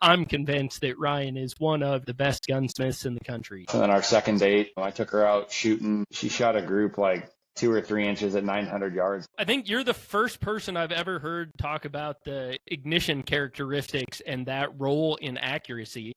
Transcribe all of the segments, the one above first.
I'm convinced that Ryan is one of the best gunsmiths in the country. And then our second date, I took her out shooting. She shot a group like 2 or 3 inches at 900 yards. I think you're the first person I've ever heard talk about the ignition characteristics and that role in accuracy.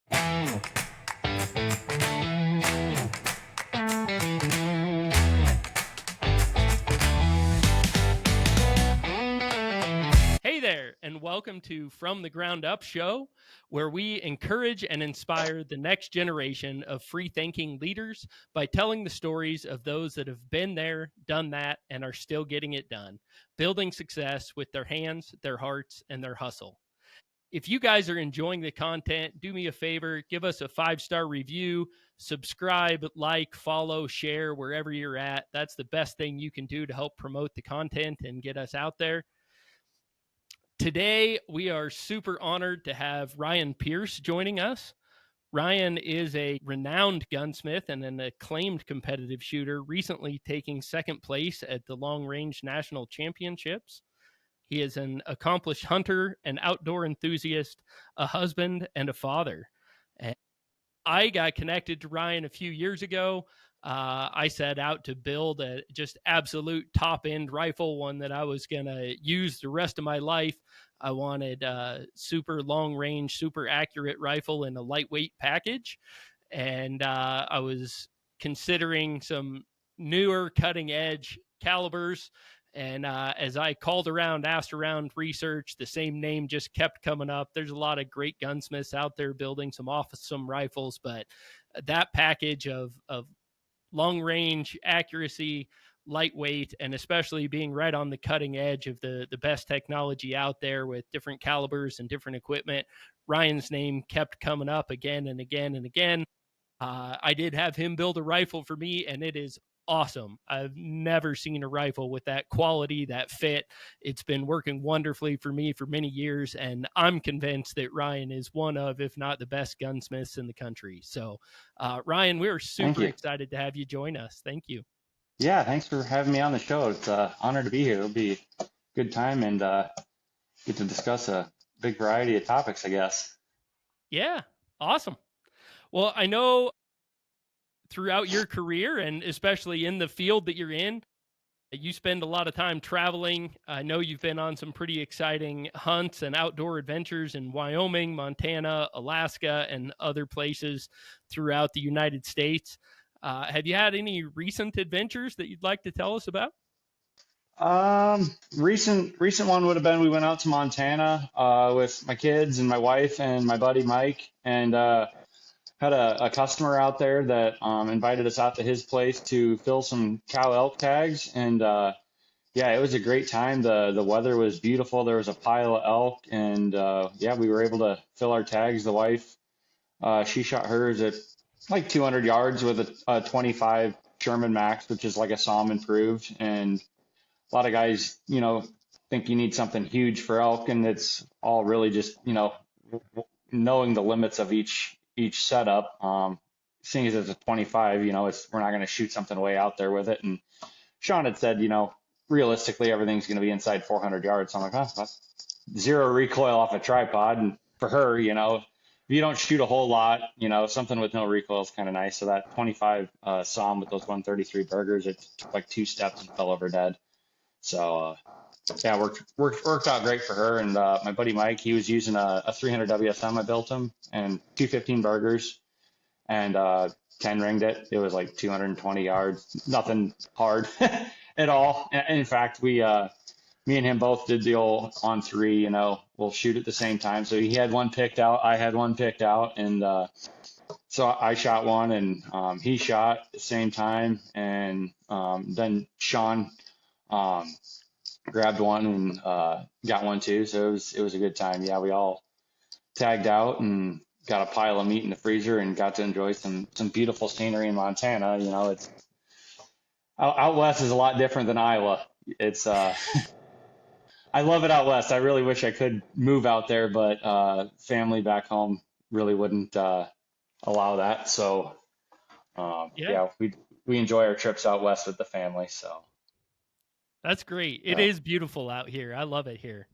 Hey there, and welcome to From the Ground Up Show, where we encourage and inspire the next generation of free-thinking leaders by telling the stories of those that have been there, done that, and are still getting it done, building success with their hands, their hearts, and their hustle. If you guys are enjoying the content, do me a favor, give us a 5-star review, subscribe, like, follow, share, wherever you're at. That's the best thing you can do to help promote the content and get us out there. Today, we are super honored to have Ryan Pierce joining us. Ryan is a renowned gunsmith and an acclaimed competitive shooter, recently taking second place at the Long Range National Championships. He is an accomplished hunter, an outdoor enthusiast, a husband, and a father. And I got connected to Ryan a few years ago. I set out to build a just absolute top-end rifle, one that I was going to use the rest of my life. I wanted a super long-range, super accurate rifle in a lightweight package. And I was considering some newer cutting-edge calibers. And as I called around, asked around, researched, the same name just kept coming up. There's a lot of great gunsmiths out there building some awesome rifles, but that package of long range, accuracy, lightweight, and especially being right on the cutting edge of the best technology out there with different calibers and different equipment, Ryan's name kept coming up again and again and again. I did have him build a rifle for me, and it is awesome. I've never seen a rifle with that quality, that fit. It's been working wonderfully for me for many years, and I'm convinced that Ryan is one of, if not the best gunsmiths in the country. So, Ryan, we are super excited to have you join us. Thank you. Yeah, thanks for having me on the show. It's an honor to be here. It'll be a good time and get to discuss a big variety of topics, I guess. Yeah, awesome. Well, I know throughout your career, and especially in the field that you're in, you spend a lot of time traveling. I know you've been on some pretty exciting hunts and outdoor adventures in Wyoming, Montana, Alaska, and other places throughout the United States. Have you had any recent adventures that you'd like to tell us about? Recent one would have been we went out to Montana with my kids and my wife and my buddy Mike, and had a customer out there that invited us out to his place to fill some cow elk tags. And yeah, it was a great time. The weather was beautiful. There was a pile of elk, and yeah, we were able to fill our tags. The wife, she shot hers at like 200 yards with a 25 Sherman Max, which is like a SAUM improved. And a lot of guys, think you need something huge for elk, and it's all really just, knowing the limits of each setup. Seeing as it's a 25, we're not going to shoot something way out there with it. And Sean had said, realistically, everything's going to be inside 400 yards. So I'm like, that's zero recoil off a tripod. And for her, if you don't shoot a whole lot, something with no recoil is kind of nice. So that 25 SAUM with those 133 burgers, it took like 2 steps and fell over dead. So yeah, worked out great for her. And my buddy Mike, he was using a 300 WSM. I built him, and 215 burgers, and 10 ringed it. It was like 220 yards, nothing hard at all. And in fact, me and him both did the old on 3. We'll shoot at the same time. So he had one picked out, I had one picked out, and so I shot one, and he shot at the same time, and then Sean grabbed one and got one too. So it was a good time. Yeah, we all tagged out and got a pile of meat in the freezer and got to enjoy some beautiful scenery in Montana. It's out west is a lot different than Iowa. It's I love it out west. I really wish I could move out there, but family back home really wouldn't allow that. So yeah, we enjoy our trips out west with the family. So. That's great. It is beautiful out here. I love it here.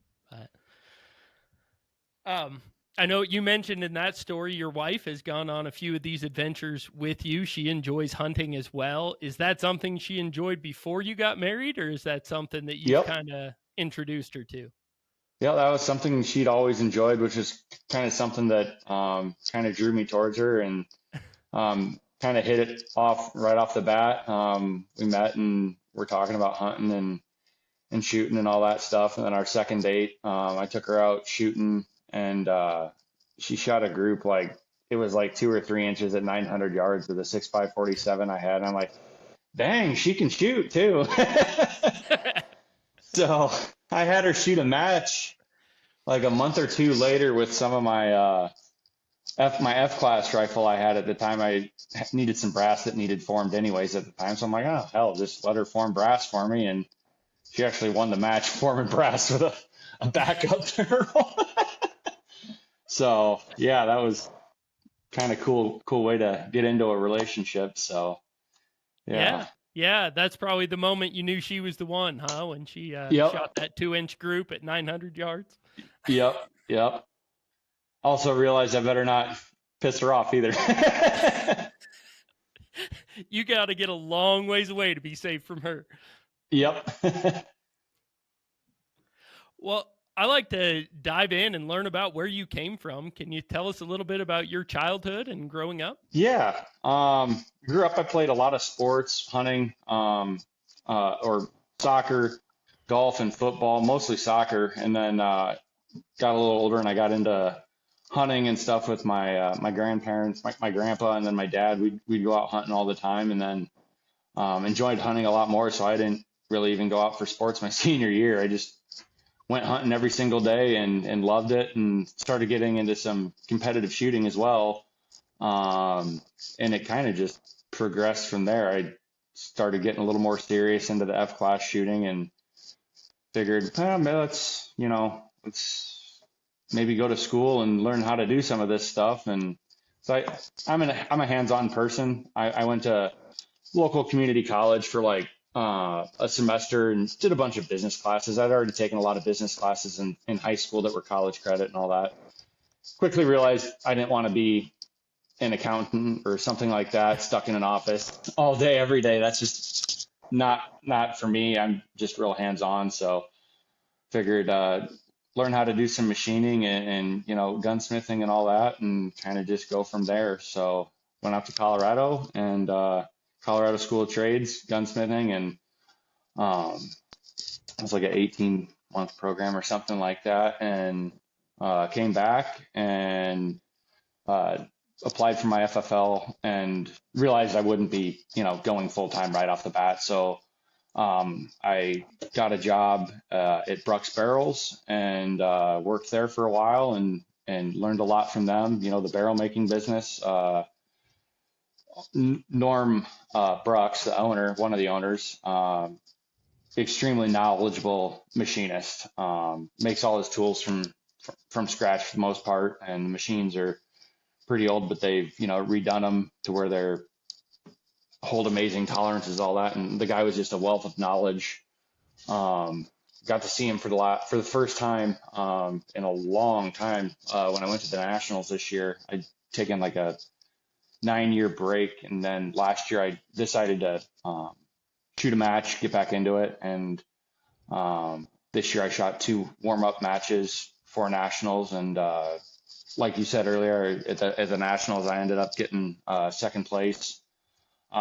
I know you mentioned in that story your wife has gone on a few of these adventures with you. She enjoys hunting as well. Is that something she enjoyed before you got married, or is that something that you've Yep. kind of introduced her to? Yeah, that was something she'd always enjoyed, which is kind of something that kind of drew me towards her and kind of hit it off right off the bat. We met and we're talking about hunting and shooting and all that stuff. And then our second date, I took her out shooting and she shot a group like it was like 2 or 3 inches at 900 yards with a 6.5 47 I had. And I'm like, dang, she can shoot too. So I had her shoot a match like a month or two later with some of my my F class rifle I had at the time. I needed some brass that needed formed anyways at the time. So I'm like, oh hell, just let her form brass for me. And she actually won the match forming brass with a backup barrel. So yeah, that was kind of cool way to get into a relationship. So yeah. Yeah. Yeah, that's probably the moment you knew she was the one, huh? When she shot Yep. that 2-inch group at 900 yards. Yep. Yep. Also realized I better not piss her off either. You got to get a long ways away to be safe from her. Yep. Well, I like to dive in and learn about where you came from. Can you tell us a little bit about your childhood and growing up? Yeah. Grew up, I played a lot of sports, hunting, or soccer, golf, and football, mostly soccer. And then got a little older and I got into hunting and stuff with my grandparents, my grandpa, and then my dad. We'd go out hunting all the time, and then enjoyed hunting a lot more. So I didn't really even go out for sports my senior year. I just went hunting every single day and loved it, and started getting into some competitive shooting as well. And it kind of just progressed from there. I started getting a little more serious into the F class shooting and figured, let's maybe go to school and learn how to do some of this stuff. And so I'm a hands-on person. I went to local community college for like a semester and did a bunch of business classes. I'd already taken a lot of business classes in high school that were college credit and all that. Quickly realized I didn't want to be an accountant or something like that, stuck in an office all day, every day. That's just not for me. I'm just real hands-on. So figured learn how to do some machining and gunsmithing and all that, and kind of just go from there. So went out to Colorado and Colorado School of Trades, gunsmithing, and it was like an 18-month program or something like that. And came back and applied for my FFL and realized I wouldn't be, going full time right off the bat. So I got a job at Brooks Barrels and worked there for a while and learned a lot from them. The barrel making business. Norm Brooks, the owner, one of the owners, extremely knowledgeable machinist. Makes all his tools from scratch for the most part, and the machines are pretty old, but they've redone them to where they're hold amazing tolerances, all that. And the guy was just a wealth of knowledge. Got to see him for the first time in a long time when I went to the Nationals this year. I'd taken like a 9-year break, and then last year I decided to shoot a match, get back into it, and this year I shot 2 warm-up matches for Nationals, and like you said earlier, at the Nationals I ended up getting second place.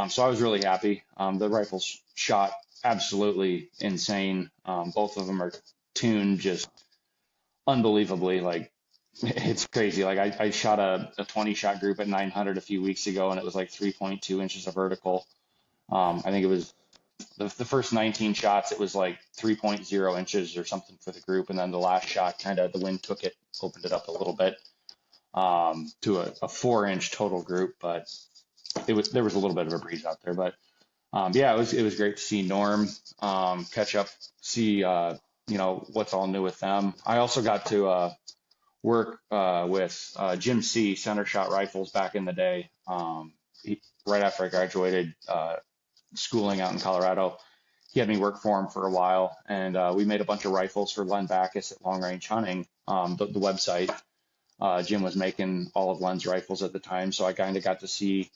So I was really happy. The rifles shot absolutely insane. Both of them are tuned just unbelievably. Like, it's crazy. Like I shot a 20 shot group at 900 a few weeks ago, and it was like 3.2 inches of vertical. I think it was the first 19 shots, it was like 3.0 inches or something for the group. And then the last shot, kind of the wind took it, opened it up a little bit to a 4-inch total group. But there was a little bit of a breeze out there. But yeah, it was great to see Norm, catch up, see what's all new with them. I also got to work with Jim C. Center Shot Rifles back in the day. Right after I graduated schooling out in Colorado, he had me work for him for a while, and we made a bunch of rifles for Len Backus at Long Range Hunting, the website. Jim was making olive lens rifles at the time, so I kind of got to see,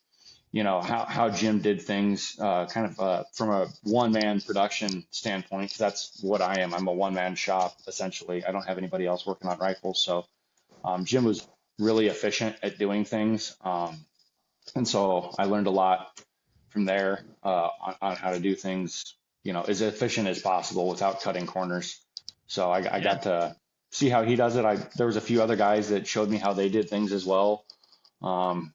how Jim did things, from a one-man production standpoint, because that's what I am. I'm a one-man shop, essentially. I don't have anybody else working on rifles. So Jim was really efficient at doing things. And so I learned a lot from there on how to do things, as efficient as possible without cutting corners. So I got to see how he does it. There was a few other guys that showed me how they did things as well. Some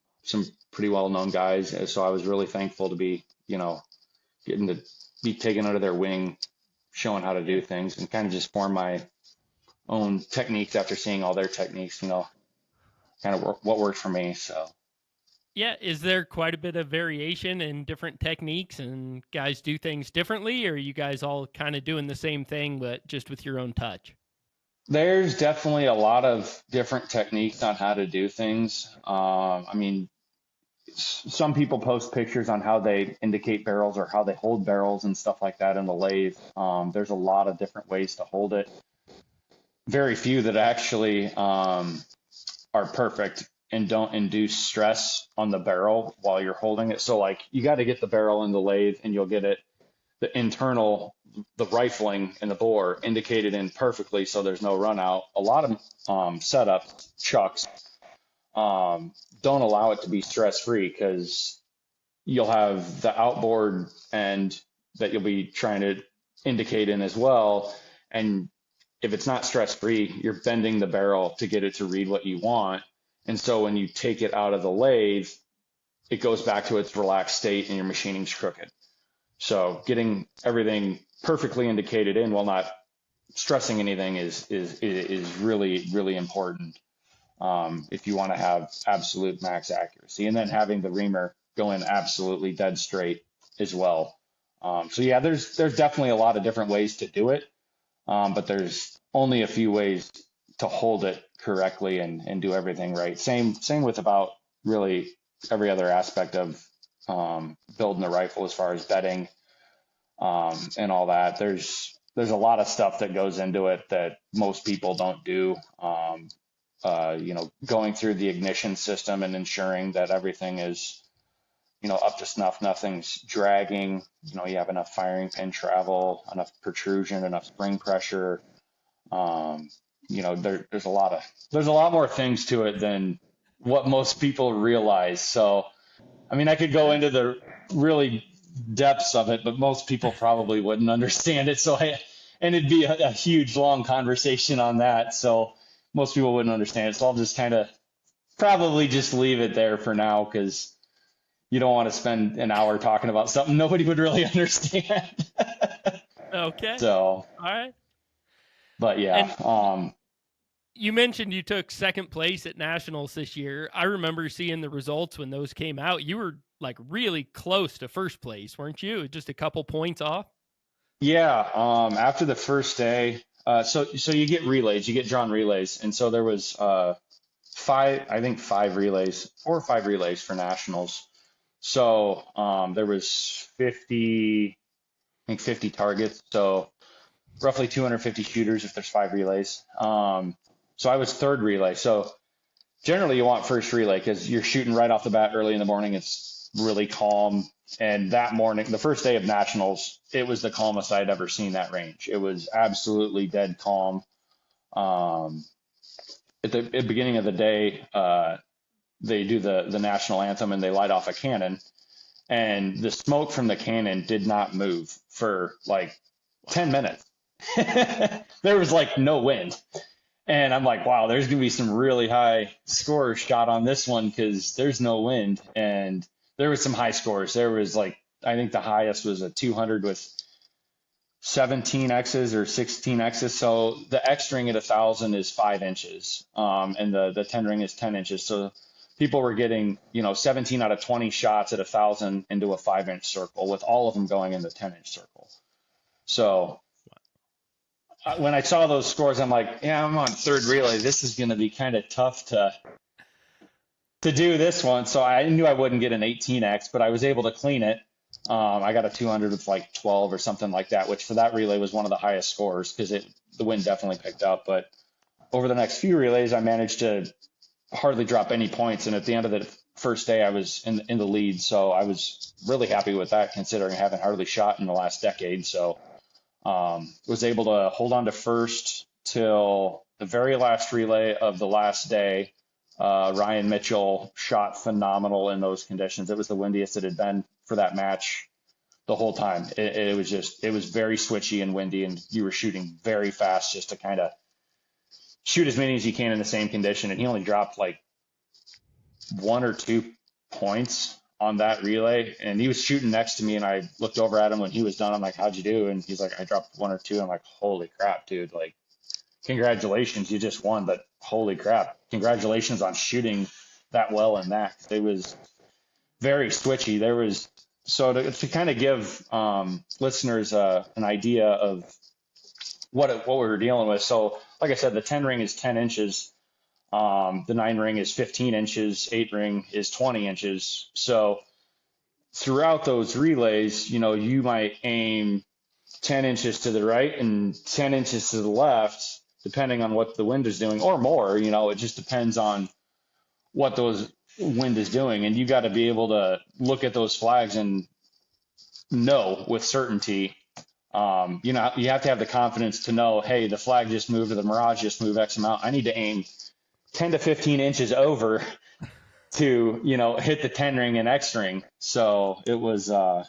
pretty well-known guys. So I was really thankful to be, getting to be taken under their wing, showing how to do things, and kind of just form my own techniques after seeing all their techniques, kind of what worked for me. So. Yeah, is there quite a bit of variation in different techniques and guys do things differently, or are you guys all kind of doing the same thing but just with your own touch? There's definitely a lot of different techniques on how to do things. Some people post pictures on how they indicate barrels or how they hold barrels and stuff like that in the lathe. There's a lot of different ways to hold it. Very few that actually are perfect and don't induce stress on the barrel while you're holding it. So like you got to get the barrel in the lathe and you'll get it, the rifling and the bore indicated in perfectly so there's no run out. A lot of setups, chucks, don't allow it to be stress-free because you'll have the outboard end that you'll be trying to indicate in as well. And if it's not stress-free, you're bending the barrel to get it to read what you want. And so when you take it out of the lathe, it goes back to its relaxed state and your machining's crooked. So getting everything perfectly indicated in while not stressing anything is really, really important if you want to have absolute max accuracy. And then having the reamer go in absolutely dead straight as well. So yeah, there's definitely a lot of different ways to do it, but there's only a few ways to hold it correctly and do everything right. Same with about really every other aspect of building the rifle as far as bedding and all that. There's a lot of stuff that goes into it that most people don't do. Going through the ignition system and ensuring that everything is, up to snuff, nothing's dragging, you have enough firing pin travel, enough protrusion, enough spring pressure. There's a lot more things to it than what most people realize. So, I could go into the really depths of it, but most people probably wouldn't understand it. And it'd be a huge, long conversation on that. So most people wouldn't understand it. So I'll just kind of probably just leave it there for now because you don't want to spend an hour talking about something nobody would really understand. Okay. So, all right. But yeah. And you mentioned you took second place at nationals this year. I remember seeing the results when those came out. You were like really close to first place, weren't you? Just a couple points off. Yeah. After the first day, so you get relays, you get drawn relays, and so there was 4 or 5 relays for nationals. So there was 50 targets, so roughly 250 shooters if there's 5 relays. So I was third relay. So generally you want first relay because you're shooting right off the bat early in the morning. It's really calm. And that morning, the first day of nationals, it was the calmest I'd ever seen that range. It was absolutely dead calm. At the beginning of the day, they do the national anthem and they light off a cannon. And the smoke from the cannon did not move for like 10 minutes. There was like no wind. And I'm like, wow, there's going to be some really high scores shot on this one because there's no wind. And there was some high scores. There was like, I think the highest was a 200 with 17 X's or 16 X's. So the X ring at 1,000 is 5 inches. And the 10 ring is 10 inches. So people were getting, 17 out of 20 shots at 1,000 into a 5-inch circle with all of them going in the 10-inch circle. So when I saw those scores, I'm like, yeah, I'm on third relay. This is going to be kind of tough to do this one. So I knew I wouldn't get an 18X, but I was able to clean it. I got a 200 with like 12 or something like that, which for that relay was one of the highest scores because the wind definitely picked up. But over the next few relays, I managed to hardly drop any points. And at the end of the first day, I was in the lead. So I was really happy with that, considering I haven't hardly shot in the last decade. So was able to hold on to first till the very last relay of the last day. Ryan Mitchell shot phenomenal in those conditions. It was the windiest it had been for that match the whole time. It was very switchy and windy, and you were shooting very fast just to kind of shoot as many as you can in the same condition. And he only dropped like 1 or 2 points on that relay. And he was shooting next to me, and I looked over at him when he was done. I'm like, how'd you do? And he's like, I dropped 1 or 2. I'm like, holy crap, dude. Like, congratulations, you just won, but holy crap, congratulations on shooting that well in that. It was very switchy. There was, so to kind of give listeners an idea of what we were dealing with. So like I said, the 10 ring is 10 inches. The 9 ring is 15 inches. 8 ring is 20 inches. So throughout those relays, you might aim 10 inches to the right and 10 inches to the left, depending on what the wind is doing, or more. It just depends on what those wind is doing. And you got to be able to look at those flags and know with certainty. You have to have the confidence to know, hey, the flag just moved or the mirage just moved X amount. I need to aim 10 to 15 inches over to, hit the 10 ring and X ring. So it was, I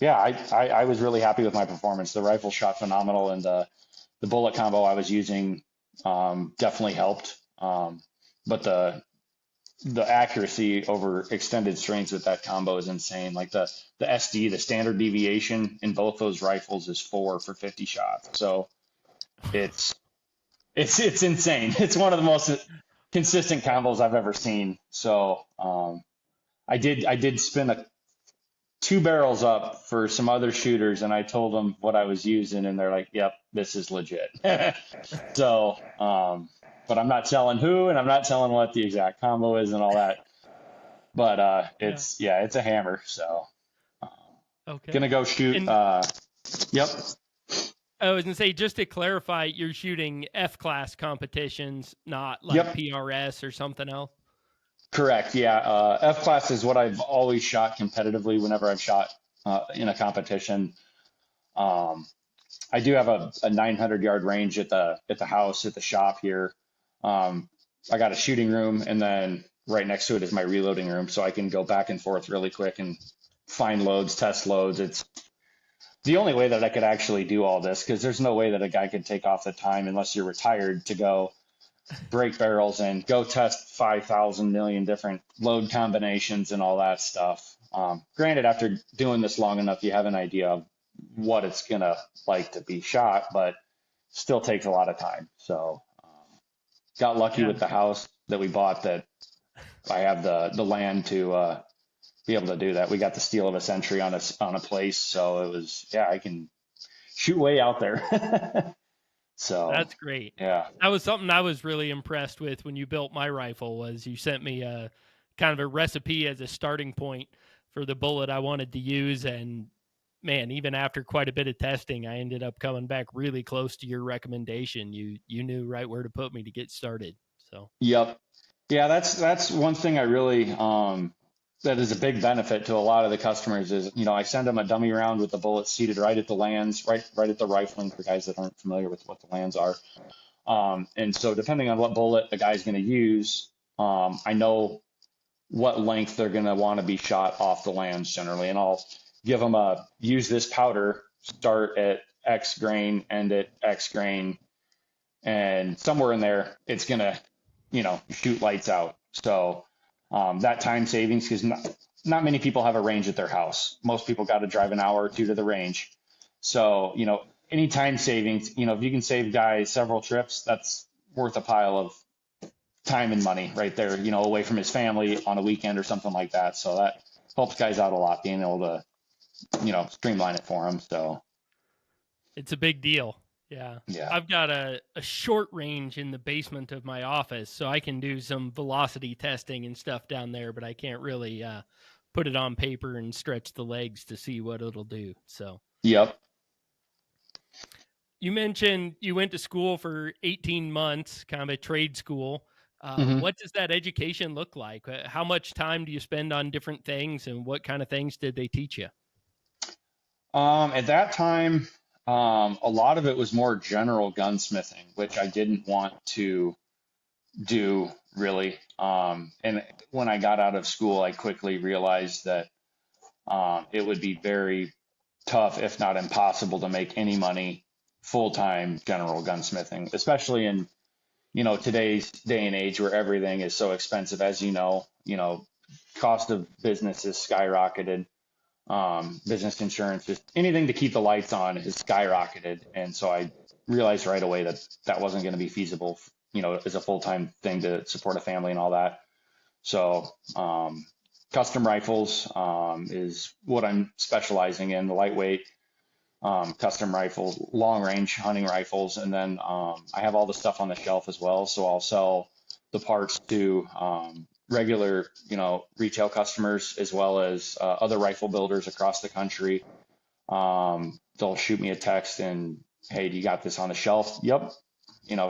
was really happy with my performance. The rifle shot phenomenal, and the bullet combo I was using definitely helped. But the accuracy over extended strengths with that combo is insane. Like the SD, the standard deviation in both those rifles is 4 for 50 shots. So it's insane. It's one of the most consistent combos I've ever seen. So I did spin 2 barrels up for some other shooters, and I told them what I was using, and they're like, yep, this is legit. So but I'm not telling who, and I'm not telling what the exact combo is and all that. But it's a hammer. So okay, gonna go shoot. Yep. I was gonna say, just to clarify, you're shooting F-class competitions, not like PRS or something else. Correct. Yeah. F-class is what I've always shot competitively whenever I've shot in a competition. I do have a 900-yard range at the house, at the shop here. I got a shooting room, and then right next to it is my reloading room, so I can go back and forth really quick and find loads, test loads. It's the only way that I could actually do all this, because there's no way that a guy could take off the time unless you're retired to go break barrels and go test 5,000 million different load combinations and all that stuff. Granted, after doing this long enough, you have an idea of what it's gonna like to be shot, but still takes a lot of time. So got lucky with the house that we bought, that I have the land to be able to do that. We got the steel of a century on a place, so it was, I can shoot way out there. So that's great. Yeah, that was something I was really impressed with when you built my rifle. Was you sent me a kind of a recipe as a starting point for the bullet I wanted to use, and man, even after quite a bit of testing, I ended up coming back really close to your recommendation. You knew right where to put me to get started. So yep, yeah, that's one thing I really that is a big benefit to a lot of the customers is, I send them a dummy round with the bullets seated right at the lands, right at the rifling, for guys that aren't familiar with what the lands are. And so depending on what bullet the guy's going to use, I know what length they're going to want to be shot off the lands generally. And I'll give them use this powder, start at X grain, end at X grain, and somewhere in there, it's going to, shoot lights out. So that time savings, because not many people have a range at their house. Most people got to drive an hour or 2 to the range. So, any time savings, if you can save guys several trips, that's worth a pile of time and money right there, away from his family on a weekend or something like that. So that helps guys out a lot, being able to, streamline it for them. So it's a big deal. Yeah. I've got a short range in the basement of my office, so I can do some velocity testing and stuff down there, but I can't really put it on paper and stretch the legs to see what it'll do. So yep. You mentioned you went to school for 18 months, kind of a trade school. Hmm. What does that education look like? How much time do you spend on different things, and what kind of things did they teach you? At that time, a lot of it was more general gunsmithing, which I didn't want to do really. And when I got out of school, I quickly realized that it would be very tough, if not impossible, to make any money full-time general gunsmithing, especially in, today's day and age where everything is so expensive. As cost of business is skyrocketed. Business insurance, just anything to keep the lights on has skyrocketed. And so I realized right away that that wasn't going to be feasible, as a full-time thing to support a family and all that. So, custom rifles, is what I'm specializing in, the lightweight, custom rifles, long range hunting rifles. And then, I have all the stuff on the shelf as well. So I'll sell the parts to, regular, retail customers as well as, other rifle builders across the country. They'll shoot me a text and, hey, do you got this on the shelf? Yep.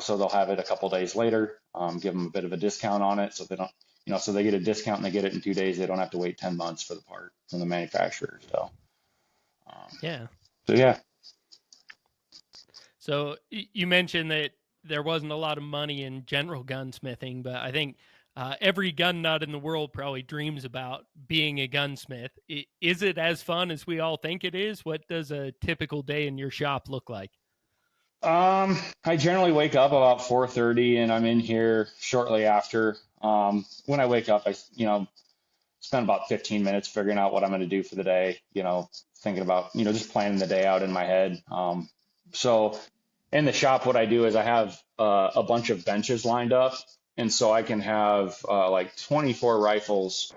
So they'll have it a couple days later, give them a bit of a discount on it. So they don't, so they get a discount and they get it in 2 days. They don't have to wait 10 months for the part from the manufacturer. So, um, Yeah. so yeah. So you mentioned that there wasn't a lot of money in general gunsmithing, but I think every gun nut in the world probably dreams about being a gunsmith. Is it as fun as we all think it is? What does a typical day in your shop look like? I generally wake up about 4:30 and I'm in here shortly after. When I wake up, I, spend about 15 minutes figuring out what I'm going to do for the day, thinking about, just planning the day out in my head. So in the shop, what I do is I have a bunch of benches lined up. And so I can have like 24 rifles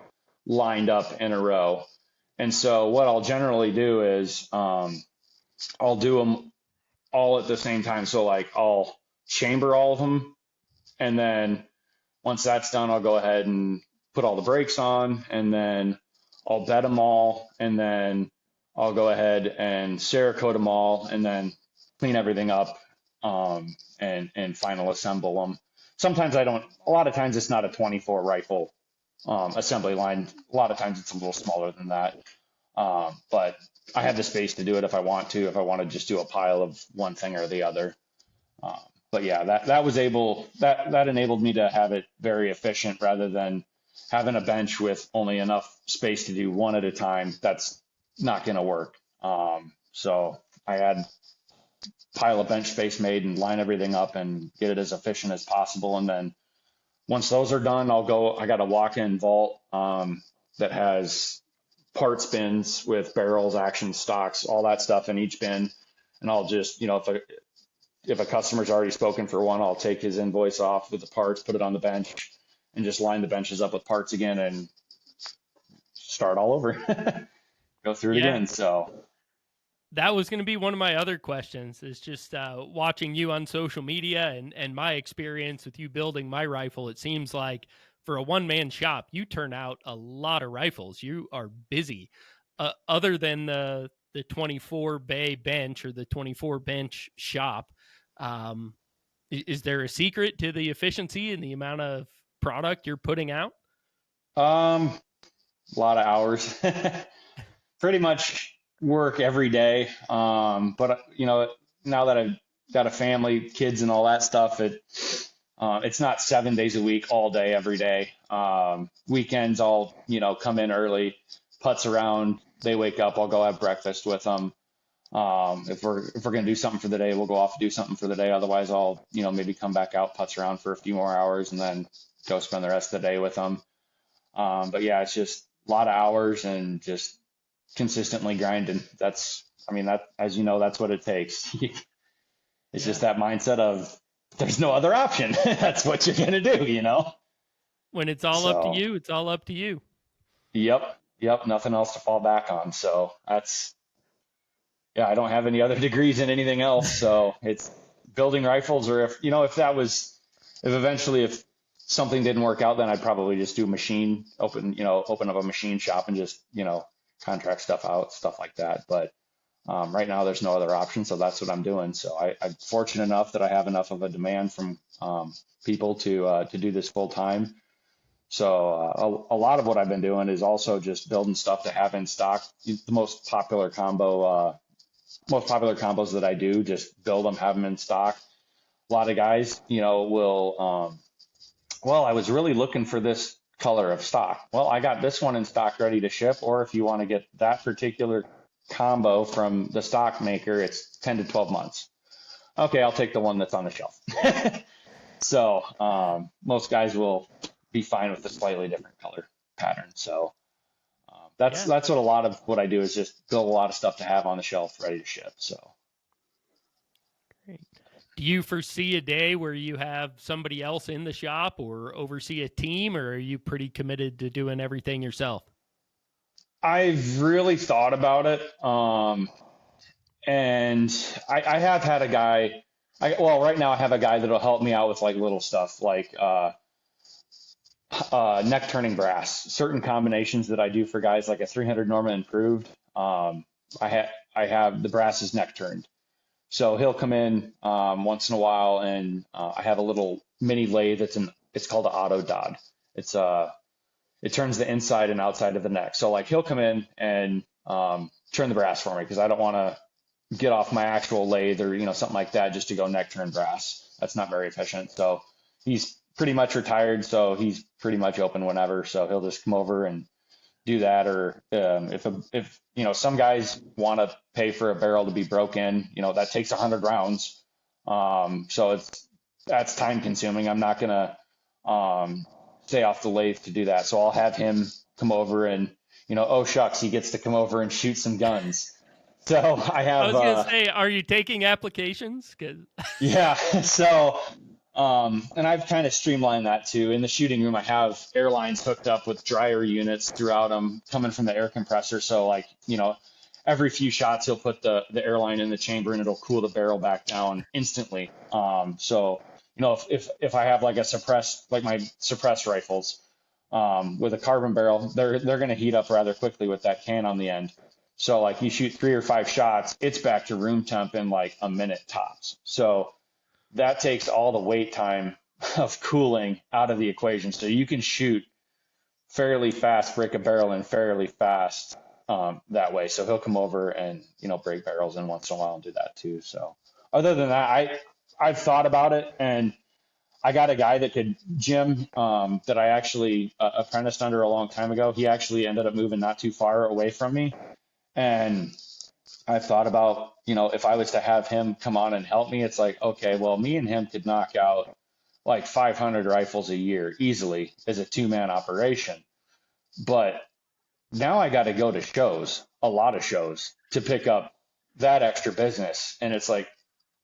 lined up in a row. And so what I'll generally do is I'll do them all at the same time. So like I'll chamber all of them. And then once that's done, I'll go ahead and put all the brakes on, and then I'll bed them all, and then I'll go ahead and Cerakote them all, and then clean everything up, and final assemble them. Sometimes I don't. A lot of times it's not a 24 rifle assembly line. A lot of times it's a little smaller than that. But I have the space to do it if I want to. If I want to just do a pile of one thing or the other. Um, but yeah, that enabled me to have it very efficient rather than having a bench with only enough space to do one at a time. That's not going to work. So I had pile of bench space made and line everything up and get it as efficient as possible. And then once those are done, I got a walk-in vault that has parts bins with barrels, action stocks, all that stuff in each bin. And I'll just, if a customer's already spoken for one, I'll take his invoice off with the parts, put it on the bench, and just line the benches up with parts again and start all over. Go through it Yeah, again. So, that was going to be one of my other questions, is just watching you on social media and my experience with you building my rifle. It seems like for a one-man shop, you turn out a lot of rifles. You are busy. Other than the 24 bay bench or the 24 bench shop, um, is there a secret to the efficiency and the amount of product you're putting out? a lot of hours. Pretty much work every day. But now that I've got a family, kids, and all that stuff, it's not 7 days a week, all day, every day. Weekends, I'll come in early, putz around. They wake up, I'll go have breakfast with them. If we're gonna do something for the day, we'll go off and do something for the day. Otherwise, I'll maybe come back out, putz around for a few more hours, and then go spend the rest of the day with them. But yeah, it's just a lot of hours and just consistently grinding. That, as you know, that's what it takes. It's Yeah. just that mindset of there's no other option. That's what you're gonna do. When it's all up to So, you, it's all up to you. yep, nothing else to fall back on. So yeah, I don't have any other degrees in anything else. So it's building rifles, or if something didn't work out, then I'd probably just do open up a machine shop and just, contract stuff out, stuff like that. But Right now, there's no other option, so that's what I'm doing. So I'm fortunate enough that I have enough of a demand from people to do this full time. So a lot of what I've been doing is also just building stuff to have in stock. The most popular combos that I do, just build them, have them in stock. A lot of guys, will, well, I was really looking for this color of stock. Well, I got this one in stock ready to ship, or if you want to get that particular combo from the stock maker, it's 10 to 12 months. Okay, I'll take the one that's on the shelf. So most guys will be fine with a slightly different color pattern. So that's what a lot of what I do is just build a lot of stuff to have on the shelf ready to ship. So great. Do you foresee a day where you have somebody else in the shop or oversee a team, or are you pretty committed to doing everything yourself? I've really thought about it. And I have had a guy, right now I have a guy that'll help me out with like little stuff like neck turning brass, certain combinations that I do for guys like a 300 Norma improved. I have the brass is neck turned. So he'll come in once in a while, and I have a little mini lathe. It's called an auto dod. It turns the inside and outside of the neck. So like he'll come in and turn the brass for me because I don't want to get off my actual lathe or something like that just to go neck turn brass. That's not very efficient. So he's pretty much retired, so he's pretty much open whenever. So he'll just come over and do that. Or if some guys want to pay for a barrel to be broken, that takes 100 rounds. So that's time consuming. I'm not gonna stay off the lathe to do that. So I'll have him come over and oh shucks, he gets to come over and shoot some guns. So I was gonna say, are you taking applications? Yeah. So and I've kind of streamlined that too. In the shooting room, I have airlines hooked up with dryer units throughout them coming from the air compressor. So like, every few shots, he'll put the airline in the chamber and it'll cool the barrel back down instantly. So, if I have like my suppressed rifles, with a carbon barrel, they're going to heat up rather quickly with that can on the end. So like you shoot 3 or 5 shots, it's back to room temp in like a minute tops. So that takes all the wait time of cooling out of the equation. So you can shoot fairly fast, break a barrel in fairly fast that way. So he'll come over and, break barrels in once in a while and do that too. So other than that, I've thought about it, and I got a guy that Jim, that I actually apprenticed under a long time ago. He actually ended up moving not too far away from me. And I've thought about, if I was to have him come on and help me, it's like, okay, well, me and him could knock out like 500 rifles a year easily as a 2-man operation. But now I got to go to shows, a lot of shows, to pick up that extra business. And it's like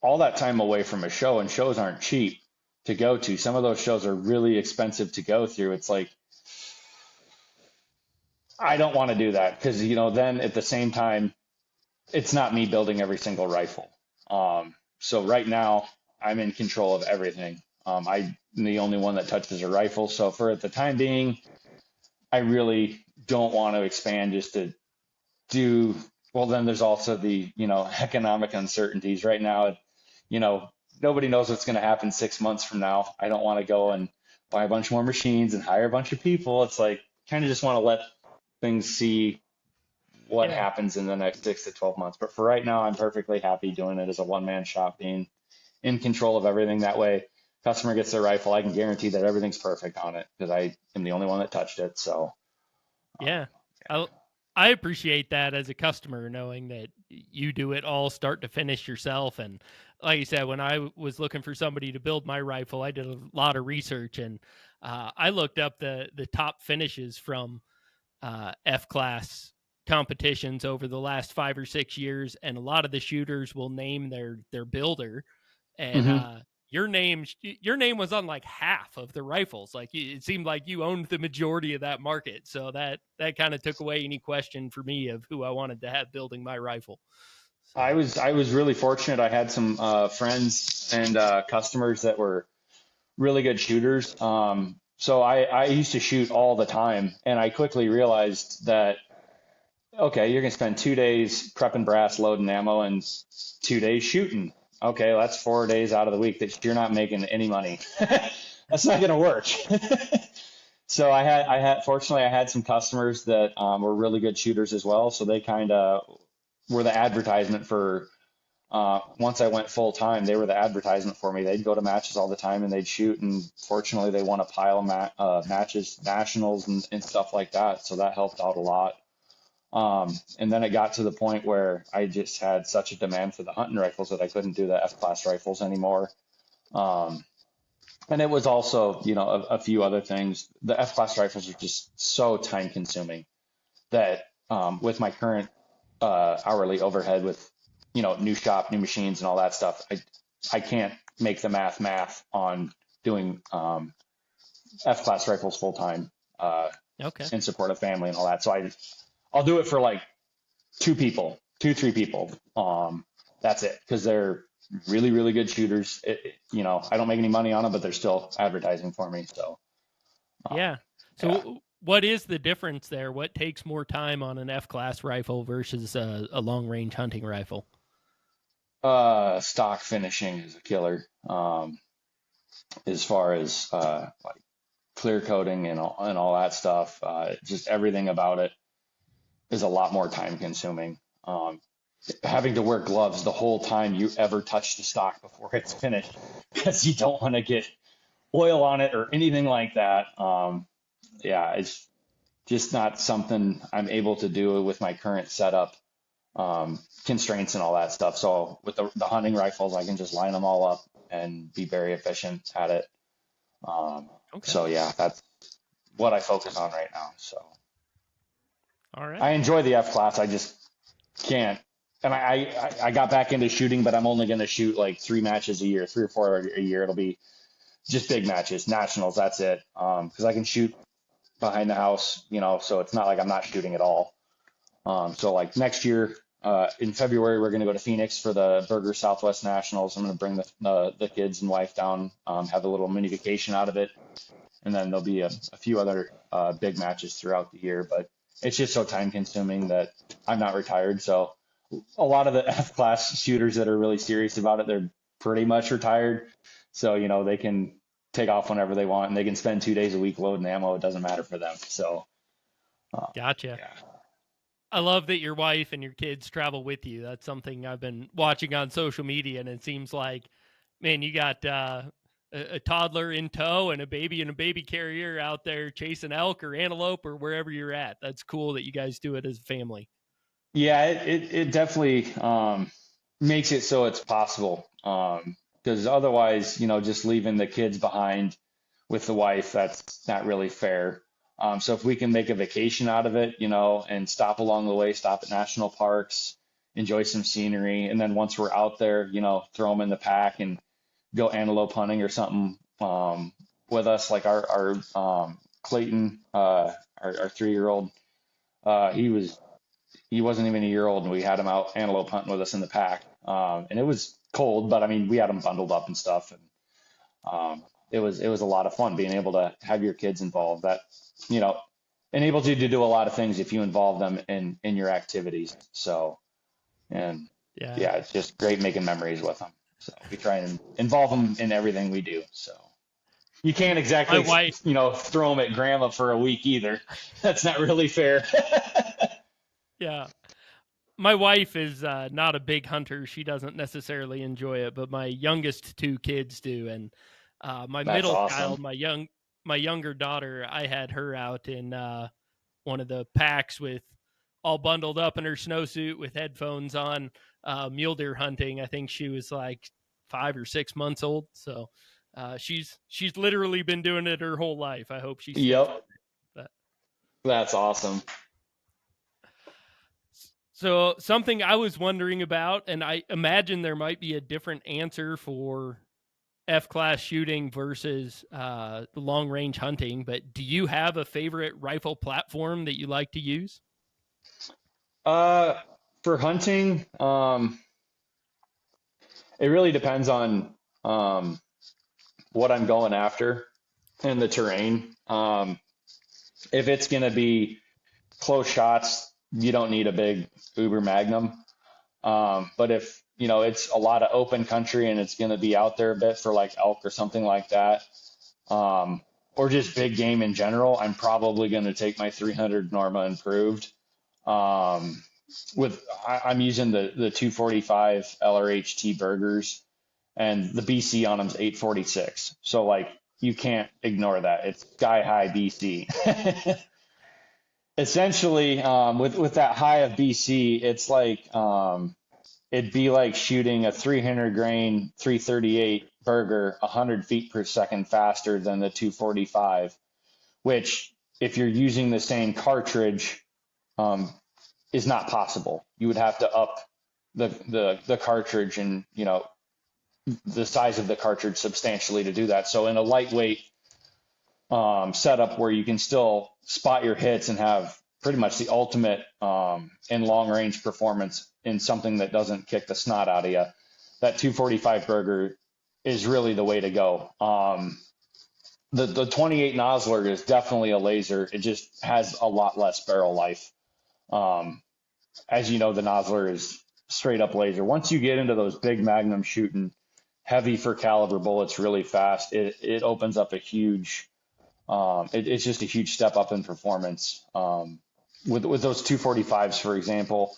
all that time away from a show, and shows aren't cheap to go to. Some of those shows are really expensive to go through. It's like, I don't want to do that because, then at the same time, it's not me building every single rifle. So right now I'm in control of everything. I'm the only one that touches a rifle. So for the time being, I really don't want to expand just to do, well, then there's also the, economic uncertainties right now. Nobody knows what's going to happen 6 months from now. I don't want to go and buy a bunch more machines and hire a bunch of people. It's like, kind of just want to let things see what happens in the next 6 to 12 months. But for right now, I'm perfectly happy doing it as a one-man shop, being in control of everything. That way, customer gets their rifle, I can guarantee that everything's perfect on it because I am the only one that touched it. So, I appreciate that as a customer, knowing that you do it all start to finish yourself. And like you said, when I was looking for somebody to build my rifle, I did a lot of research, and I looked up the top finishes from F-class competitions over the last 5 or 6 years, and a lot of the shooters will name their builder, and your name was on like half of the rifles. Like it seemed like you owned the majority of that market, so that kind of took away any question for me of who I wanted to have building my rifle. So I was really fortunate. I had some friends and customers that were really good shooters. So I used to shoot all the time, and I quickly realized that okay, you're gonna spend 2 days prepping brass, loading ammo, and 2 days shooting. Okay, that's 4 days out of the week that you're not making any money. That's not gonna work. So fortunately, I had some customers that were really good shooters as well. So they kind of were the advertisement for, once I went full time, they were the advertisement for me. They'd go to matches all the time and they'd shoot. And fortunately, they won a pile of matches, nationals and stuff like that. So that helped out a lot. And then it got to the point where I just had such a demand for the hunting rifles that I couldn't do the F-class rifles anymore. Um, and it was also, a few other things. The F-class rifles are just so time consuming that with my current hourly overhead with, new shop, new machines and all that stuff, I can't make the math on doing F-class rifles full time Okay. in support of family and all that. So I'll do it for like two, 3 people. That's it, because they're really, really good shooters. I don't make any money on them, but they're still advertising for me. So, Yeah. So yeah. what is the difference there? What takes more time on an F-class rifle versus a long-range hunting rifle? Stock finishing is a killer. As far as like clear coating and all that stuff, just everything about it is a lot more time consuming. Having to wear gloves the whole time you ever touch the stock before it's finished, because you don't want to get oil on it or anything like that. Yeah, it's just not something I'm able to do with my current setup, constraints and all that stuff. So with the hunting rifles, I can just line them all up and be very efficient at it. Okay. So yeah, that's what I focus on right now. So All right. I enjoy the F class. I just can't. And I got back into shooting, but I'm only going to shoot like 3 matches a year, 3 or 4 a year. It'll be just big matches, nationals. That's it. Because I can shoot behind the house, so it's not like I'm not shooting at all. So like next year, in February, we're going to go to Phoenix for the Burger Southwest Nationals. I'm going to bring the kids and wife down, have a little mini vacation out of it. And then there'll be a few other big matches throughout the year. But it's just so time consuming that I'm not retired. So a lot of the F-class shooters that are really serious about it, they're pretty much retired. So, they can take off whenever they want and they can spend 2 days a week loading ammo. It doesn't matter for them. So, Gotcha. yeah. I love that your wife and your kids travel with you. That's something I've been watching on social media, and it seems like, man, you got a toddler in tow and a baby in a baby carrier out there chasing elk or antelope or wherever you're at. That's cool that you guys do it as a family. Yeah, it definitely makes it so it's possible. Because otherwise, just leaving the kids behind with the wife, that's not really fair. So if we can make a vacation out of it, and stop along the way, stop at national parks, enjoy some scenery, and then once we're out there, throw them in the pack and go antelope hunting or something with us, like our Clayton, our 3-year-old, he wasn't even a year old, and we had him out antelope hunting with us in the pack. And it was cold, but I mean, we had him bundled up and stuff, and it was a lot of fun being able to have your kids involved. That enables you to do a lot of things if you involve them in your activities. So, and Yeah. yeah, it's just great making memories with them. So we try and involve them in everything we do. So you can't My exactly, wife, throw them at grandma for a week either. That's not really fair. yeah. My wife is not a big hunter. She doesn't necessarily enjoy it, but my youngest two kids do. And my That's middle awesome. child, my younger daughter, I had her out in one of the packs with all bundled up in her snowsuit with headphones on, mule deer hunting. I think she was like 5 or 6 months old. So she's literally been doing it her whole life. I hope she sticks with Yep. it. But That's awesome. so something I was wondering about, and I imagine there might be a different answer for F-class shooting versus long range hunting, but do you have a favorite rifle platform that you like to use? Uh, for hunting, it really depends on um, what I'm going after and the terrain. If it's going to be close shots, you don't need a big Uber Magnum. But if, it's a lot of open country and it's going to be out there a bit for like elk or something like that, or just big game in general, I'm probably going to take my 300 Norma improved. Um, I'm using the 245 LRHT burgers, and the BC on them is 846. So like you can't ignore that. It's sky high BC. Essentially, with that high of BC, it's like it'd be like shooting a 300 grain 338 burger 100 feet per second faster than the 245, which if you're using the same cartridge, um, is not possible. You would have to up the cartridge and the size of the cartridge substantially to do that. So in a lightweight setup where you can still spot your hits and have pretty much the ultimate in long range performance in something that doesn't kick the snot out of you, that 245 burger is really the way to go. The 28 Nosler is definitely a laser. It just has a lot less barrel life. As you know, the Nosler is straight up laser. Once you get into those big Magnum shooting heavy for caliber bullets really fast, it opens up a huge, it's just a huge step up in performance. With those 245s, for example,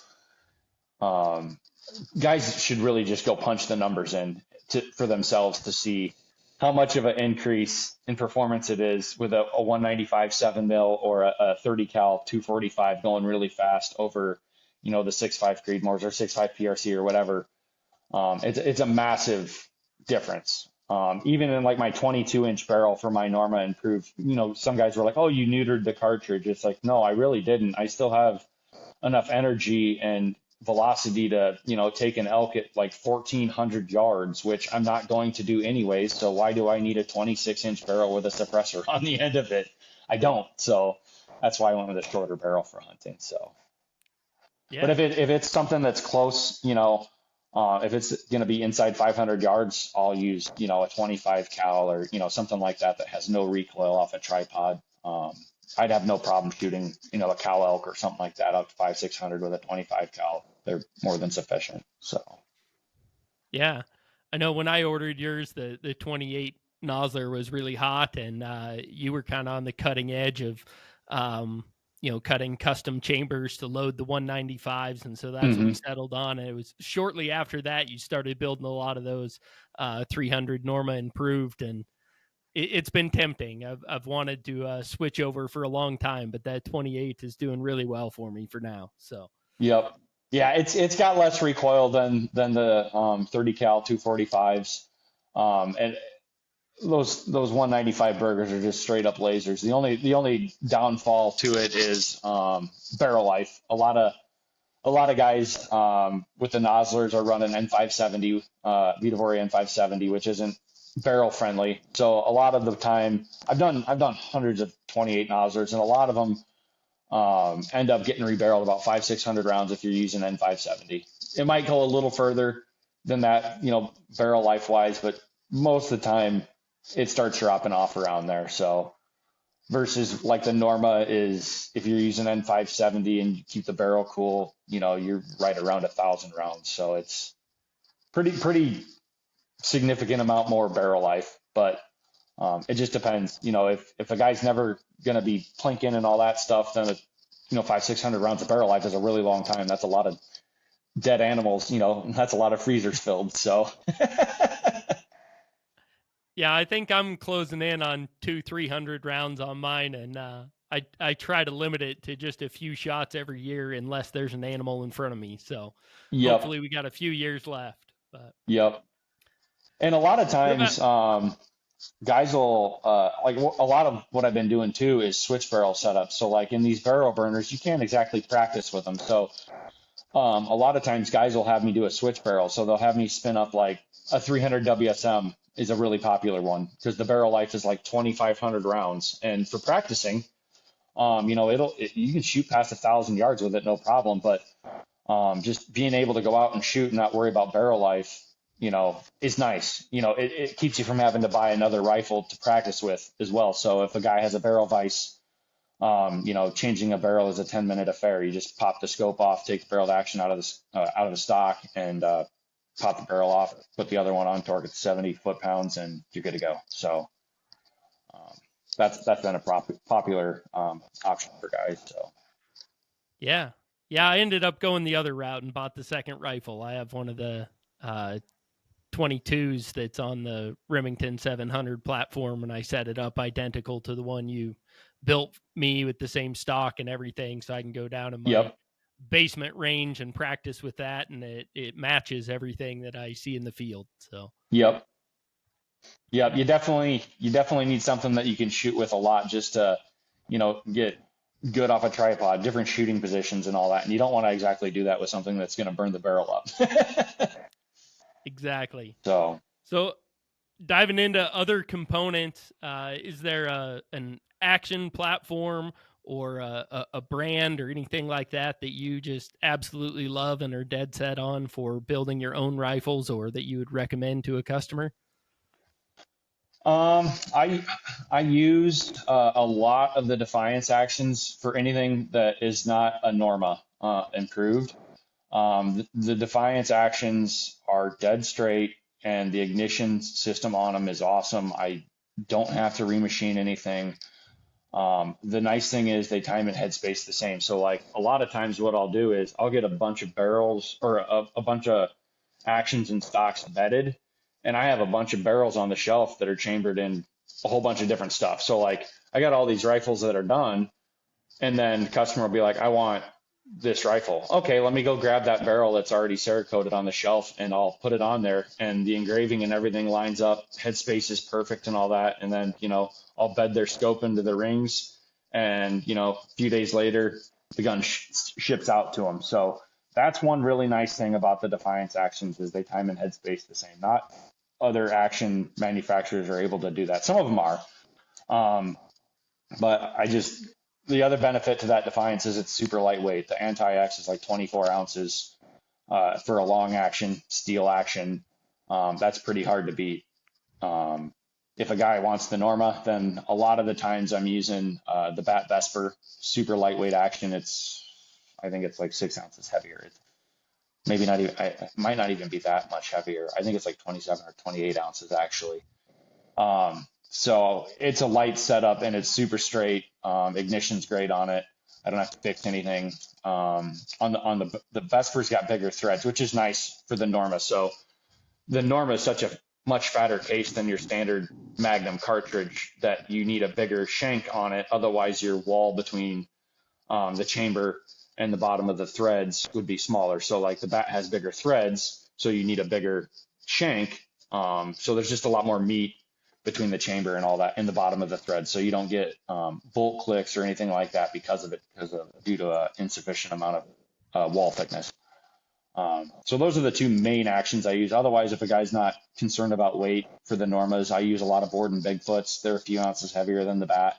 guys should really just go punch the numbers in for themselves to see how much of an increase in performance it is with a 195 7 mil or a 30 cal 245 going really fast over, the 6.5 Creedmoors or 6.5 PRC or whatever. It's a massive difference. Even in like my 22-inch barrel for my Norma improved, some guys were like, "Oh, you neutered the cartridge." It's like, no, I really didn't. I still have enough energy and velocity to, take an elk at like 1,400 yards, which I'm not going to do anyways. So why do I need a 26-inch barrel with a suppressor on the end of it? I don't. So that's why I went with a shorter barrel for hunting. So, Yeah. but if it's something that's close, if it's going to be inside 500 yards, I'll use, a 25 cal or, something like that has no recoil off a tripod. I'd have no problem shooting, a cow elk or something like that up to 500-600 with a 25 cal. They're more than sufficient. So, yeah, I know when I ordered yours, the 28 Nosler was really hot, and you were kind of on the cutting edge of, cutting custom chambers to load the 195s. And so that's what we settled on. And it was shortly after that, you started building a lot of those 300 Norma improved, and it's been tempting. I've wanted to switch over for a long time, but that 28 is doing really well for me for now. So, yep. Yeah, it's got less recoil than the 30 cal 245s. And those 195 burgers are just straight up lasers. The only downfall to it is barrel life. A lot of guys with the Noslers are running N570, Vitavori N570, which isn't barrel friendly. So a lot of the time, I've done hundreds of 28 Noslers, and a lot of them end up getting rebarreled about 500-600 rounds if you're using N570. It might go a little further than that, barrel life wise, but most of the time it starts dropping off around there. So versus like the Norma is, if you're using N570 and you keep the barrel cool, you're right around 1,000 rounds. So it's pretty significant amount more barrel life, but it just depends. If a guy's never going to be plinking and all that stuff, then 500-600 rounds of barrel life is a really long time. That's a lot of dead animals. That's a lot of freezers filled. So yeah, I think I'm closing in on 200-300 rounds on mine, and I try to limit it to just a few shots every year unless there's an animal in front of me. So hopefully we got a few years left. But yep. And a lot of times, guys will like a lot of what I've been doing too is switch barrel setups. So like in these barrel burners, you can't exactly practice with them. So a lot of times guys will have me do a switch barrel. So they'll have me spin up like a 300 WSM is a really popular one because the barrel life is like 2,500 rounds. And for practicing, you can shoot past 1,000 yards with it, no problem. But just being able to go out and shoot and not worry about barrel life, is nice. It keeps you from having to buy another rifle to practice with as well. So if a guy has a barrel vise Changing a barrel is a 10-minute affair. You just pop the scope off, take the barreled action out of the stock, and pop the barrel off, put the other one on, torque at 70 foot-pounds, and you're good to go. So um, that's been a popular option for guys. So Yeah. I ended up going the other route and bought the second rifle. I have one of the 22s that's on the Remington 700 platform, and I set it up identical to the one you built me with the same stock and everything, so I can go down in my yep. basement range and practice with that, and it matches everything that I see in the field. So Yep. Yep. yeah, You definitely need something that you can shoot with a lot, just to, get good off a tripod, different shooting positions and all that. And you don't want to exactly do that with something that's going to burn the barrel up. exactly. So, So diving into other components, is there an action platform or a brand or anything like that that you just absolutely love and are dead set on for building your own rifles, or that you would recommend to a customer? I use a lot of the Defiance actions for anything that is not a Norma improved. The Defiance actions are dead straight, and the ignition system on them is awesome. I don't have to remachine anything. The nice thing is they time and headspace the same. So like a lot of times what I'll do is I'll get a bunch of barrels or a bunch of actions and stocks vetted, and I have a bunch of barrels on the shelf that are chambered in a whole bunch of different stuff. So like I got all these rifles that are done, and then the customer will be like, I want this rifle. Okay, let me go grab that barrel that's already Cerakoted on the shelf, and I'll put it on there, and the engraving and everything lines up, headspace is perfect and all that. And then, I'll bed their scope into the rings, and, a few days later, the gun ships out to them. So that's one really nice thing about the Defiance actions is they time and headspace the same. Not other action manufacturers are able to do that. Some of them are. But the other benefit to that Defiance is it's super lightweight. The Anti-X is like 24 ounces for a long action, steel action. That's pretty hard to beat. If a guy wants the Norma, then a lot of the times I'm using the Bat Vesper, super lightweight action. I think it's like 6 ounces heavier. Maybe not even, it might not even be that much heavier. I think it's like 27 or 28 ounces actually. So it's a light setup and it's super straight. Ignition's great on it. I don't have to fix anything. On the Vesper's got bigger threads, which is nice for the Norma. So the Norma is such a much fatter case than your standard Magnum cartridge that you need a bigger shank on it. Otherwise, your wall between the chamber and the bottom of the threads would be smaller. So like the Bat has bigger threads, so you need a bigger shank. So there's just a lot more meat between the chamber and all that in the bottom of the thread. So you don't get bolt clicks or anything like that due to an insufficient amount of wall thickness. So those are the two main actions I use. Otherwise, if a guy's not concerned about weight for the Normas, I use a lot of Borden Bigfoots. They're a few ounces heavier than the Bat.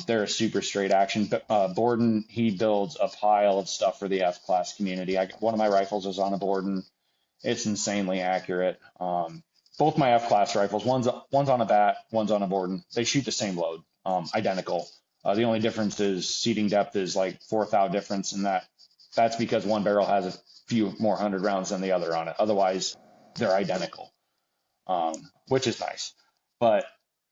They're a super straight action. Borden, he builds a pile of stuff for the F-class community. One of my rifles is on a Borden. It's insanely accurate. Both my F-class rifles, one's on a Bat, one's on a Borden. They shoot the same load, identical. The only difference is seating depth is like 4 thou difference, and that's because one barrel has a few more 100 rounds than the other on it. Otherwise, they're identical, which is nice. But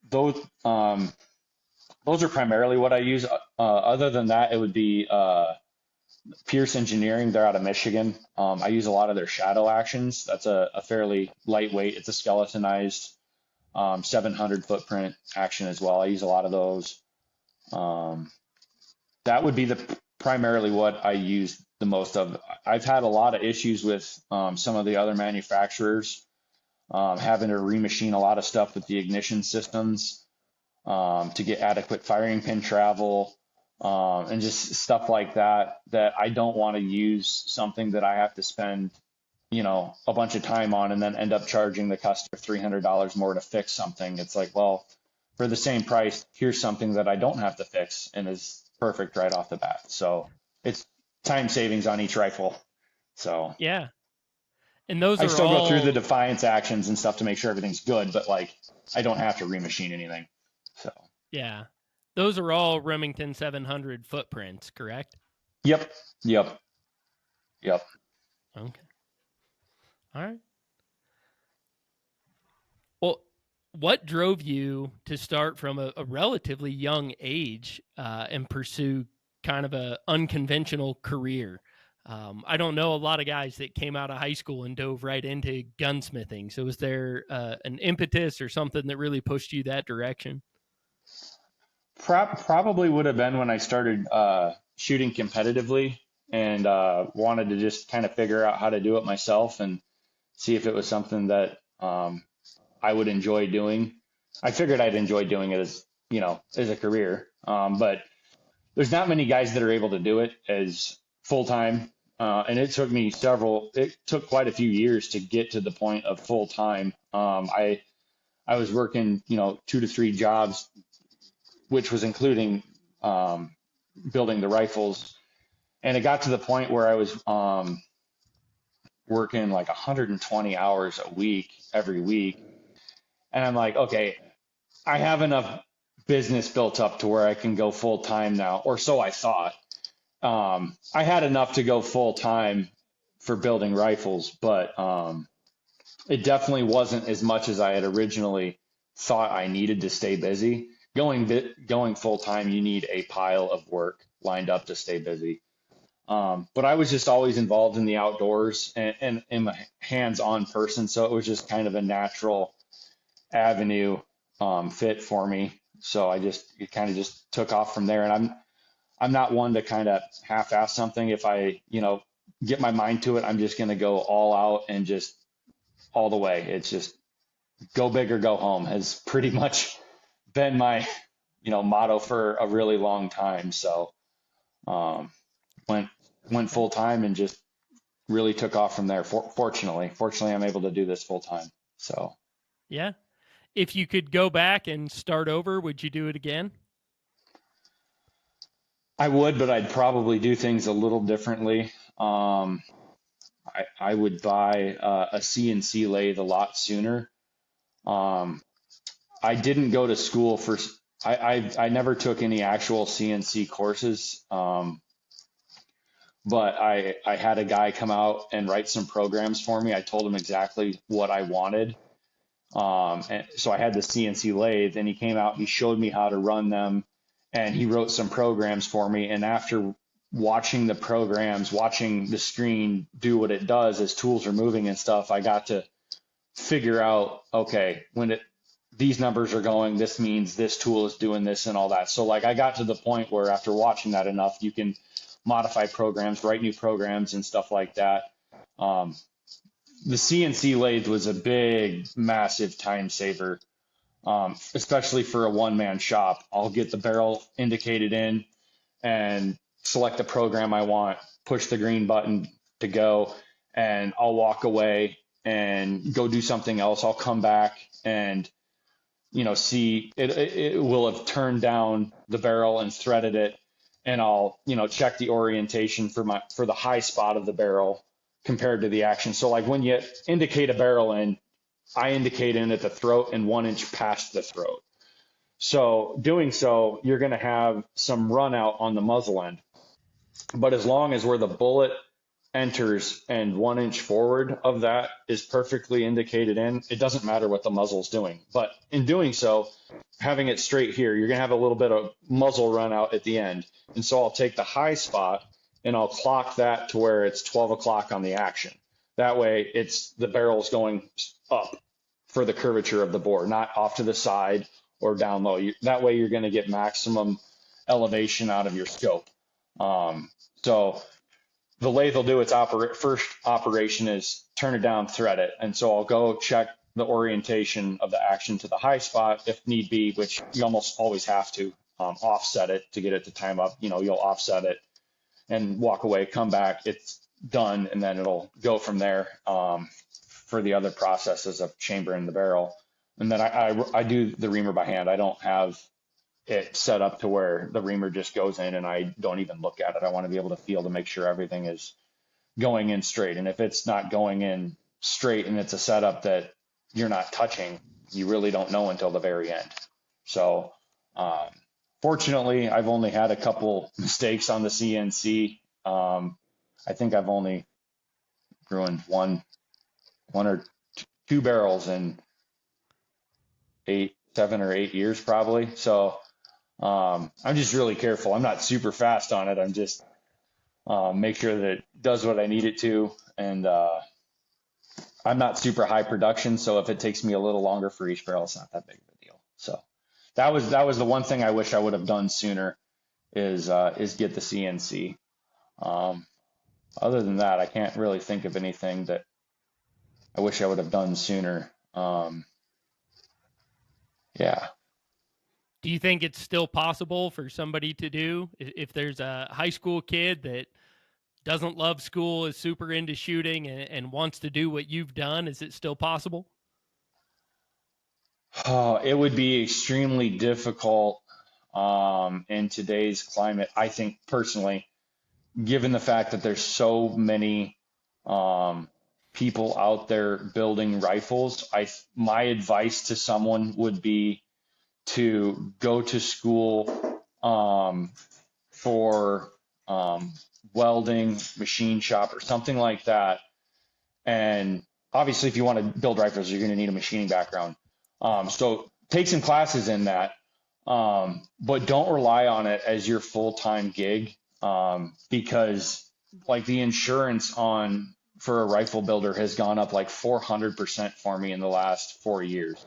those are primarily what I use. Other than that, it would be Pierce Engineering. They're out of Michigan. I use a lot of their shadow actions. That's a fairly lightweight. It's a skeletonized 700 footprint action as well. I use a lot of those. That would be primarily what I use the most of. I've had a lot of issues with some of the other manufacturers having to remachine a lot of stuff with the ignition systems to get adequate firing pin travel. And just stuff like that I don't want to use something that I have to spend, a bunch of time on and then end up charging the customer $300 more to fix something. It's like, well, for the same price, here's something that I don't have to fix and is perfect right off the bat. So it's time savings on each rifle. So Yeah. And those I are still all go through the Defiance actions and stuff to make sure everything's good, but like I don't have to remachine anything. So yeah. those are all Remington 700 footprints, correct? Yep. Yep. Yep. Okay. All right. Well, what drove you to start from a relatively young age and pursue kind of a unconventional career? I don't know a lot of guys that came out of high school and dove right into gunsmithing. So was there an impetus or something that really pushed you that direction? Probably would have been when I started shooting competitively and wanted to just kind of figure out how to do it myself and see if it was something that I would enjoy doing. I figured I'd enjoy doing it as a career. But there's not many guys that are able to do it as full time. And it took quite a few years to get to the point of full time. I was working, 2 to 3 jobs, which was including building the rifles. And it got to the point where I was working like 120 hours a week every week. And I'm like, okay, I have enough business built up to where I can go full time now, or so I thought. I had enough to go full time for building rifles, but it definitely wasn't as much as I had originally thought I needed to stay busy. Going full time, you need a pile of work lined up to stay busy. But I was just always involved in the outdoors and am a hands-on person, so it was just kind of a natural avenue fit for me. So it kind of just took off from there. And I'm not one to kind of half-ass something. If I, get my mind to it, I'm just going to go all out and just all the way. It's just go big or go home has pretty much been my, motto for a really long time. So went full time and just really took off from there. Fortunately, I'm able to do this full time. So Yeah. If you could go back and start over, would you do it again? I would, but I'd probably do things a little differently. I would buy a CNC lathe a lot sooner. I didn't go to school for. I never took any actual CNC courses. But I had a guy come out and write some programs for me. I told him exactly what I wanted. And so I had the CNC lathe, and he came out, he showed me how to run them, and he wrote some programs for me. And after watching the programs, watching the screen do what it does as tools are moving and stuff, I got to figure out, okay, these numbers are going, this means this tool is doing this and all that. So like I got to the point where after watching that enough, you can modify programs, write new programs and stuff like that. The CNC lathe was a big, massive time saver, especially for a one-man shop. I'll get the barrel indicated in and select the program I want, push the green button to go, and I'll walk away and go do something else. I'll come back and see it will have turned down the barrel and threaded it, and I'll check the orientation for the high spot of the barrel compared to the action. So like when you indicate a barrel in, I indicate in at the throat and 1 inch past the throat. So doing so, you're going to have some run out on the muzzle end, but as long as where the bullet enters and 1 inch forward of that is perfectly indicated in, it doesn't matter what the muzzle's doing. But in doing so, having it straight here, you're going to have a little bit of muzzle run out at the end. And so I'll take the high spot and I'll clock that to where it's 12 o'clock on the action. That way the barrel's going up for the curvature of the bore, not off to the side or down low. That way you're going to get maximum elevation out of your scope. So the lathe will do its first operation is turn it down, thread it. And so I'll go check the orientation of the action to the high spot if need be, which you almost always have to offset it to get it to time up. You'll offset it and walk away, come back, it's done, and then it'll go from there for the other processes of chambering the barrel. And then I do the reamer by hand. I don't have it set up to where the reamer just goes in and I don't even look at it. I want to be able to feel to make sure everything is going in straight. And if it's not going in straight and it's a setup that you're not touching, you really don't know until the very end. So Fortunately, I've only had a couple mistakes on the CNC. I think I've only ruined one or two barrels in 7 or 8 years probably. So I'm just really careful. I'm not super fast on it. I'm just make sure that it does what I need it to, and I'm not super high production. So if it takes me a little longer for each barrel, it's not that big of a deal. So that was the one thing I wish I would have done sooner is get the CNC. Other than that, I can't really think of anything that I wish I would have done sooner. Yeah. Do you think it's still possible for somebody to do if there's a high school kid that doesn't love school, is super into shooting, and wants to do what you've done? Is it still possible? Oh, it would be extremely difficult in today's climate, I think personally, given the fact that there's so many people out there building rifles. My advice to someone would be to go to school for welding, machine shop, or something like that. And obviously, if you want to build rifles, you're going to need a machining background. So take some classes in that, but don't rely on it as your full-time gig, because like the insurance for a rifle builder has gone up like 400% for me in the last 4 years.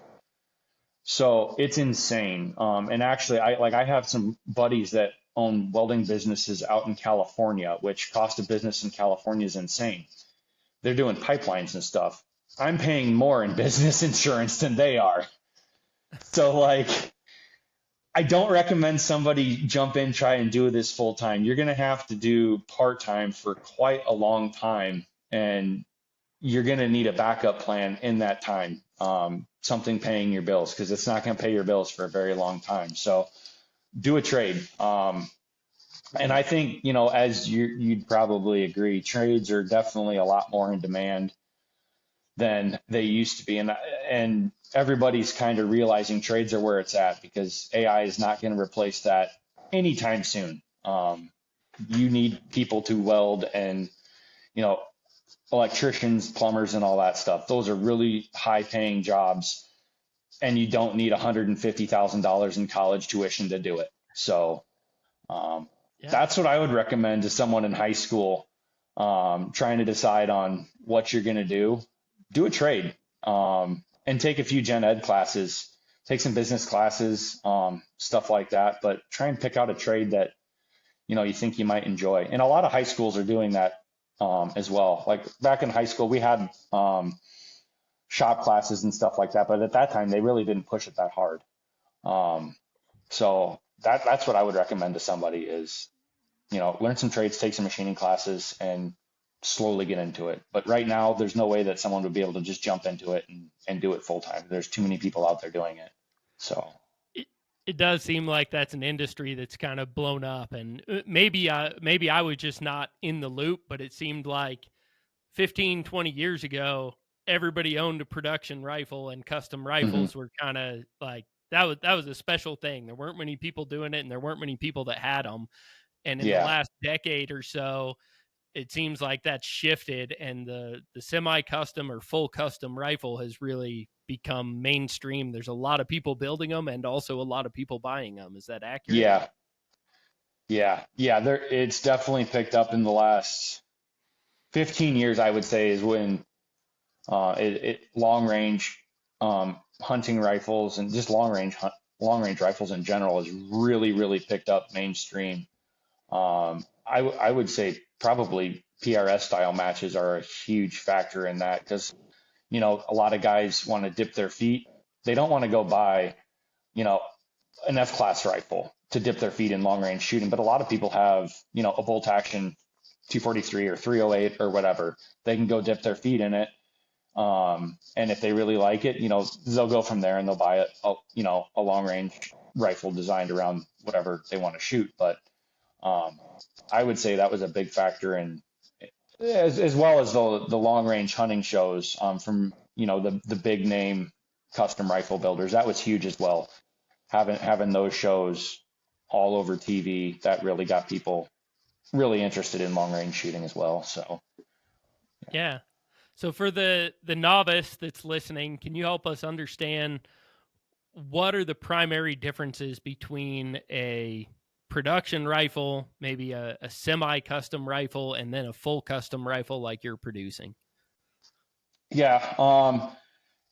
So it's insane. And actually, I have some buddies that own welding businesses out in California, which cost of business in California is insane. They're doing pipelines and stuff. I'm paying more in business insurance than they are. So like, I don't recommend somebody jump in, try and do this full time. You're going to have to do part time for quite a long time, and you're going to need a backup plan in that time. Something paying your bills, because it's not going to pay your bills for a very long time. So do a trade. And I think, as you'd probably agree, trades are definitely a lot more in demand than they used to be. And everybody's kind of realizing trades are where it's at, because AI is not going to replace that anytime soon. You need people to weld, and, electricians, plumbers, and all that stuff. Those are really high paying jobs, and you don't need $150,000 in college tuition to do it. So that's what I would recommend to someone in high school trying to decide on what you're going to do. Do a trade, and take a few gen ed classes, take some business classes, stuff like that. But try and pick out a trade that you think you might enjoy. And a lot of high schools are doing that as well. Like back in high school, we had shop classes and stuff like that, but at that time they really didn't push it that hard. So that's what I would recommend to somebody is, learn some trades, take some machining classes, and slowly get into it. But right now, there's no way that someone would be able to just jump into it and do it full time. There's too many people out there doing it. So it does seem like that's an industry that's kind of blown up, and maybe I was just not in the loop, but it seemed like 15, 20 years ago, everybody owned a production rifle, and custom rifles were kind of like, that was a special thing. There weren't many people doing it, and there weren't many people that had them. And in the last decade or so, it seems like that's shifted, and the semi-custom or full custom rifle has really become mainstream. There's a lot of people building them, and also a lot of people buying them. Is that accurate? Yeah. It's definitely picked up in the last 15 years, I would say, is when long range hunting rifles and just long range rifles in general has really, really picked up mainstream. I would say probably PRS style matches are a huge factor in that, because a lot of guys want to dip their feet. They don't want to go buy an F-class rifle to dip their feet in long range shooting, but a lot of people have a bolt action 243 or 308 or whatever. They can go dip their feet in it, and if they really like it, they'll go from there and they'll buy a long range rifle designed around whatever they want to shoot. But I would say that was a big factor in, as well as the long range hunting shows from the big name custom rifle builders. That was huge as well. Having those shows all over TV. That really got people really interested in long range shooting as well. So yeah. So for the novice that's listening, can you help us understand what are the primary differences between a production rifle, maybe a semi-custom rifle, and then a full custom rifle like you're producing? yeah,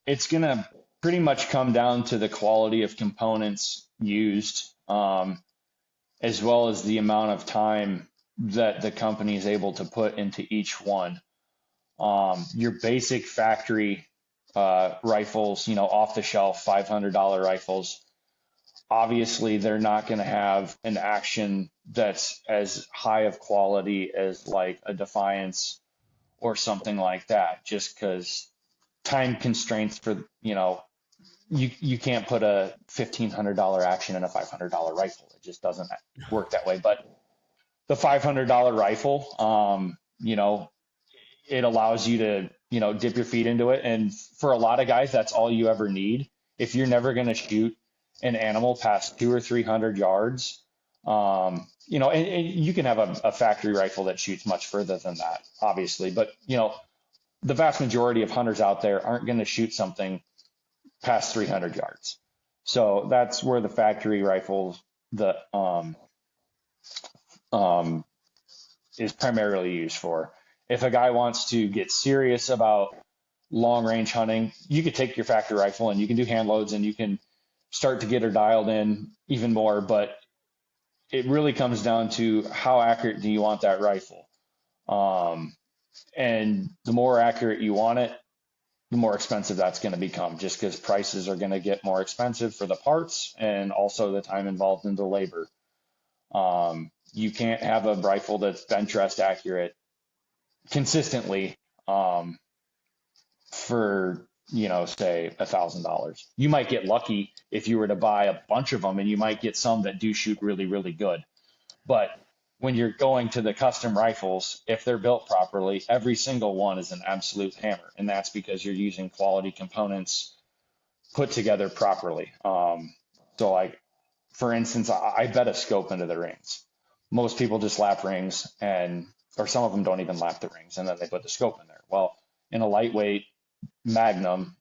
it's gonna pretty much come down to the quality of components used, as well as the amount of time that the company is able to put into each one. Your basic factory rifles, off the shelf $500 rifles, obviously they're not going to have an action that's as high of quality as like a Defiance or something like that, just because time constraints for, you can't put a $1,500 action in a $500 rifle. It just doesn't work that way. But the $500 rifle, it allows you to, dip your feet into it. And for a lot of guys, that's all you ever need. If you're never going to shoot an animal past 200 or 300 yards, and you can have a factory rifle that shoots much further than that, obviously. But, the vast majority of hunters out there aren't going to shoot something past 300 yards. So that's where the factory rifle is primarily used for. If a guy wants to get serious about long range hunting, you could take your factory rifle and you can do hand loads and you can start to get her dialed in even more. But it really comes down to how accurate do you want that rifle? And the more accurate you want it, the more expensive that's going to become, just because prices are going to get more expensive for the parts and also the time involved in the labor. You can't have a rifle that's bench rest accurate consistently for, say $1,000. You might get lucky if you were to buy a bunch of them, and you might get some that do shoot really, really good. But when you're going to the custom rifles, if they're built properly, every single one is an absolute hammer. And that's because you're using quality components put together properly. So like, for instance, I bet a scope into the rings. Most people just lap rings, or some of them don't even lap the rings, and then they put the scope in there. Well, in a lightweight Magnum,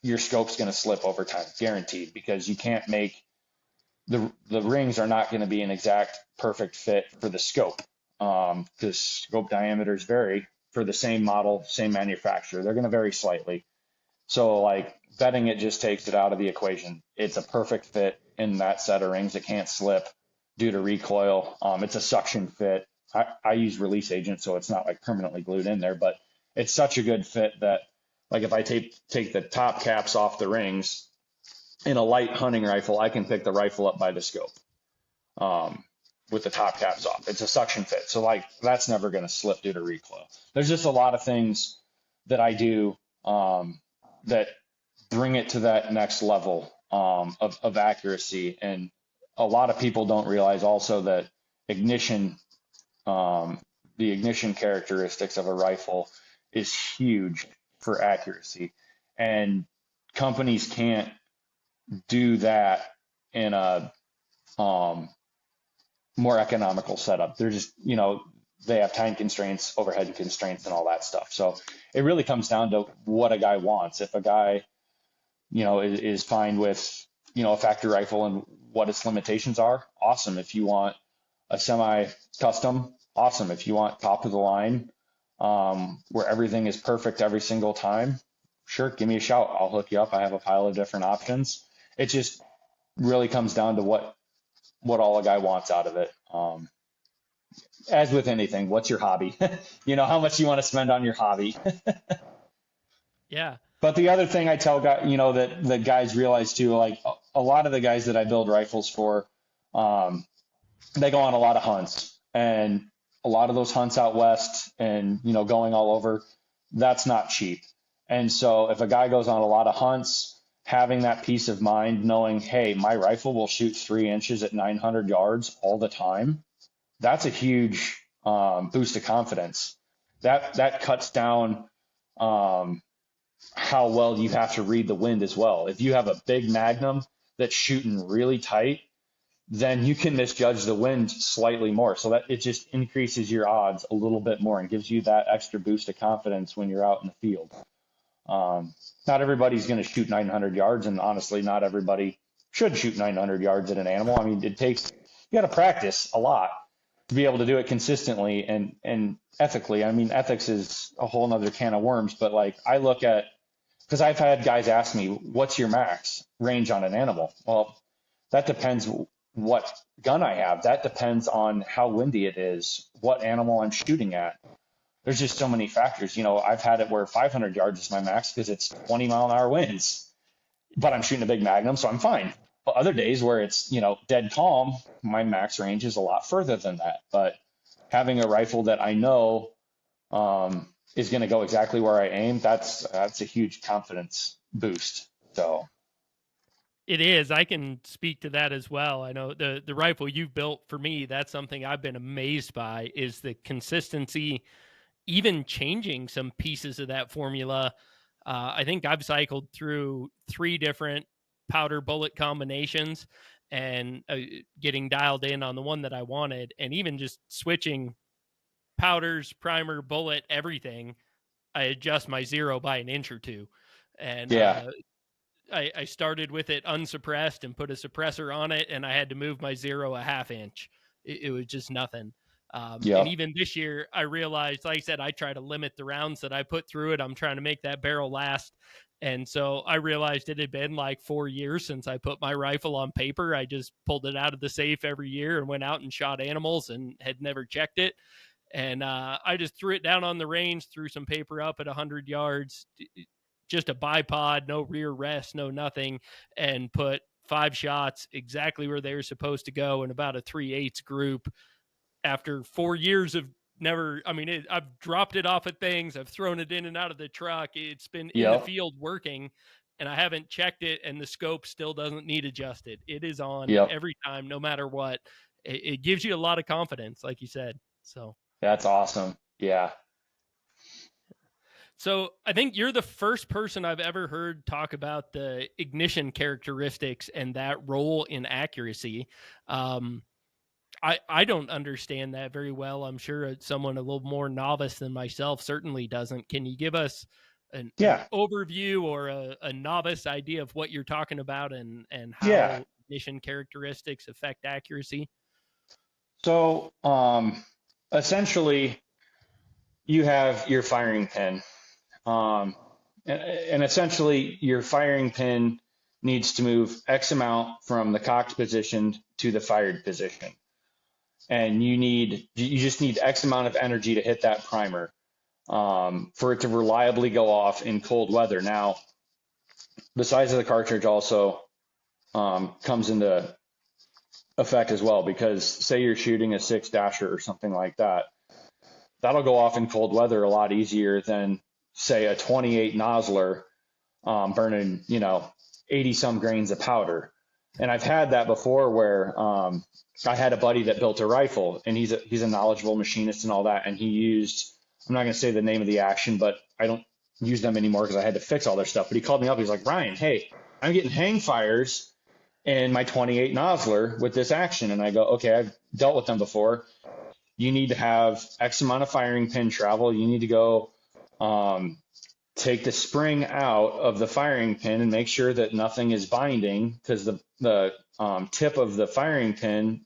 your scope's going to slip over time, guaranteed, because you can't make the rings are not going to be an exact perfect fit for the scope, because scope diameters vary for the same model, same manufacturer. They're going to vary slightly. So like betting it just takes it out of the equation. It's a perfect fit in that set of rings. It can't slip due to recoil. It's a suction fit. I use release agent, so it's not like permanently glued in there, but it's such a good fit that like if I take the top caps off the rings in a light hunting rifle, I can pick the rifle up by the scope with the top caps off. It's a suction fit. So like that's never going to slip due to recoil. There's just a lot of things that I do that bring it to that next level of accuracy. And a lot of people don't realize also that the ignition characteristics of a rifle is huge for accuracy. And companies can't do that in a more economical setup. They're just, they have time constraints, overhead constraints, and all that stuff. So it really comes down to what a guy wants. If a guy, is fine with, a factory rifle and what its limitations are, awesome. If you want a semi-custom, awesome. If you want top of the line, where everything is perfect every single time, sure, give me a shout. I'll hook you up. I have a pile of different options. It just really comes down to what all a guy wants out of it. As with anything, what's your hobby? How much you want to spend on your hobby. Yeah. But the other thing I tell guys, that guys realize too, like a lot of the guys that I build rifles for, they go on a lot of hunts, and a lot of those hunts out west and, going all over, that's not cheap. And so if a guy goes on a lot of hunts, having that peace of mind, knowing, hey, my rifle will shoot 3 inches at 900 yards all the time, that's a huge boost of confidence. That cuts down how well you have to read the wind as well. If you have a big Magnum that's shooting really tight, then you can misjudge the wind slightly more. So that it just increases your odds a little bit more and gives you that extra boost of confidence when you're out in the field. Not everybody's going to shoot 900 yards, and honestly, not everybody should shoot 900 yards at an animal. I mean, you got to practice a lot to be able to do it consistently and ethically. I mean, ethics is a whole nother can of worms, but like I look at, because I've had guys ask me, what's your max range on an animal? Well, that depends what gun I have. That depends on how windy it is, what animal I'm shooting at. There's just so many factors. I've had it where 500 yards is my max because it's 20-mile-an-hour winds, but I'm shooting a big Magnum, so I'm fine. But other days where it's, dead calm, my max range is a lot further than that. But having a rifle that I know is going to go exactly where I aim, that's a huge confidence boost. So it is. I can speak to that as well. I know the rifle you've built for me, that's something I've been amazed by, is the consistency, even changing some pieces of that formula. I think I've cycled through 3 different powder bullet combinations and getting dialed in on the one that I wanted, and even just switching powders, primer, bullet, everything. I adjust my zero by an inch or two. And yeah, I started with it unsuppressed and put a suppressor on it, and I had to move my zero a half inch. It was just nothing. And even this year, I realized, like I said, I try to limit the rounds that I put through it. I'm trying to make that barrel last. And so I realized it had been like 4 years since I put my rifle on paper. I just pulled it out of the safe every year and went out and shot animals and had never checked it. And I just threw it down on the range, threw some paper up at 100 yards, just a bipod, no rear rest, no nothing, and put 5 shots exactly where they were supposed to go in about a 3/8 group. After 4 years of I've dropped it off at things, I've thrown it in and out of the truck, it's been in the field working, and I haven't checked it, and the scope still doesn't need adjusted. It is on every time, no matter what. It gives you a lot of confidence, like you said. So that's awesome. Yeah. So I think you're the first person I've ever heard talk about the ignition characteristics and that role in accuracy. I don't understand that very well. I'm sure someone a little more novice than myself certainly doesn't. Can you give us an overview or a novice idea of what you're talking about and how ignition characteristics affect accuracy? So essentially, you have your firing pin. And essentially, your firing pin needs to move X amount from the cocked position to the fired position. And you just need X amount of energy to hit that primer for it to reliably go off in cold weather. Now, the size of the cartridge also comes into effect as well, because say you're shooting a 6-dasher or something like that, that'll go off in cold weather a lot easier than say a 28 nozzler burning 80 some grains of powder. And I've had that before where I had a buddy that built a rifle, and he's a knowledgeable machinist and all that, and he used, I'm not going to say the name of the action, but I don't use them anymore because I had to fix all their stuff. But he called me up, he's like, Ryan, hey, I'm getting hang fires in my 28 nozzler with this action. And I go, okay, I've dealt with them before. You need to have X amount of firing pin travel. You need to go take the spring out of the firing pin and make sure that nothing is binding, because the tip of the firing pin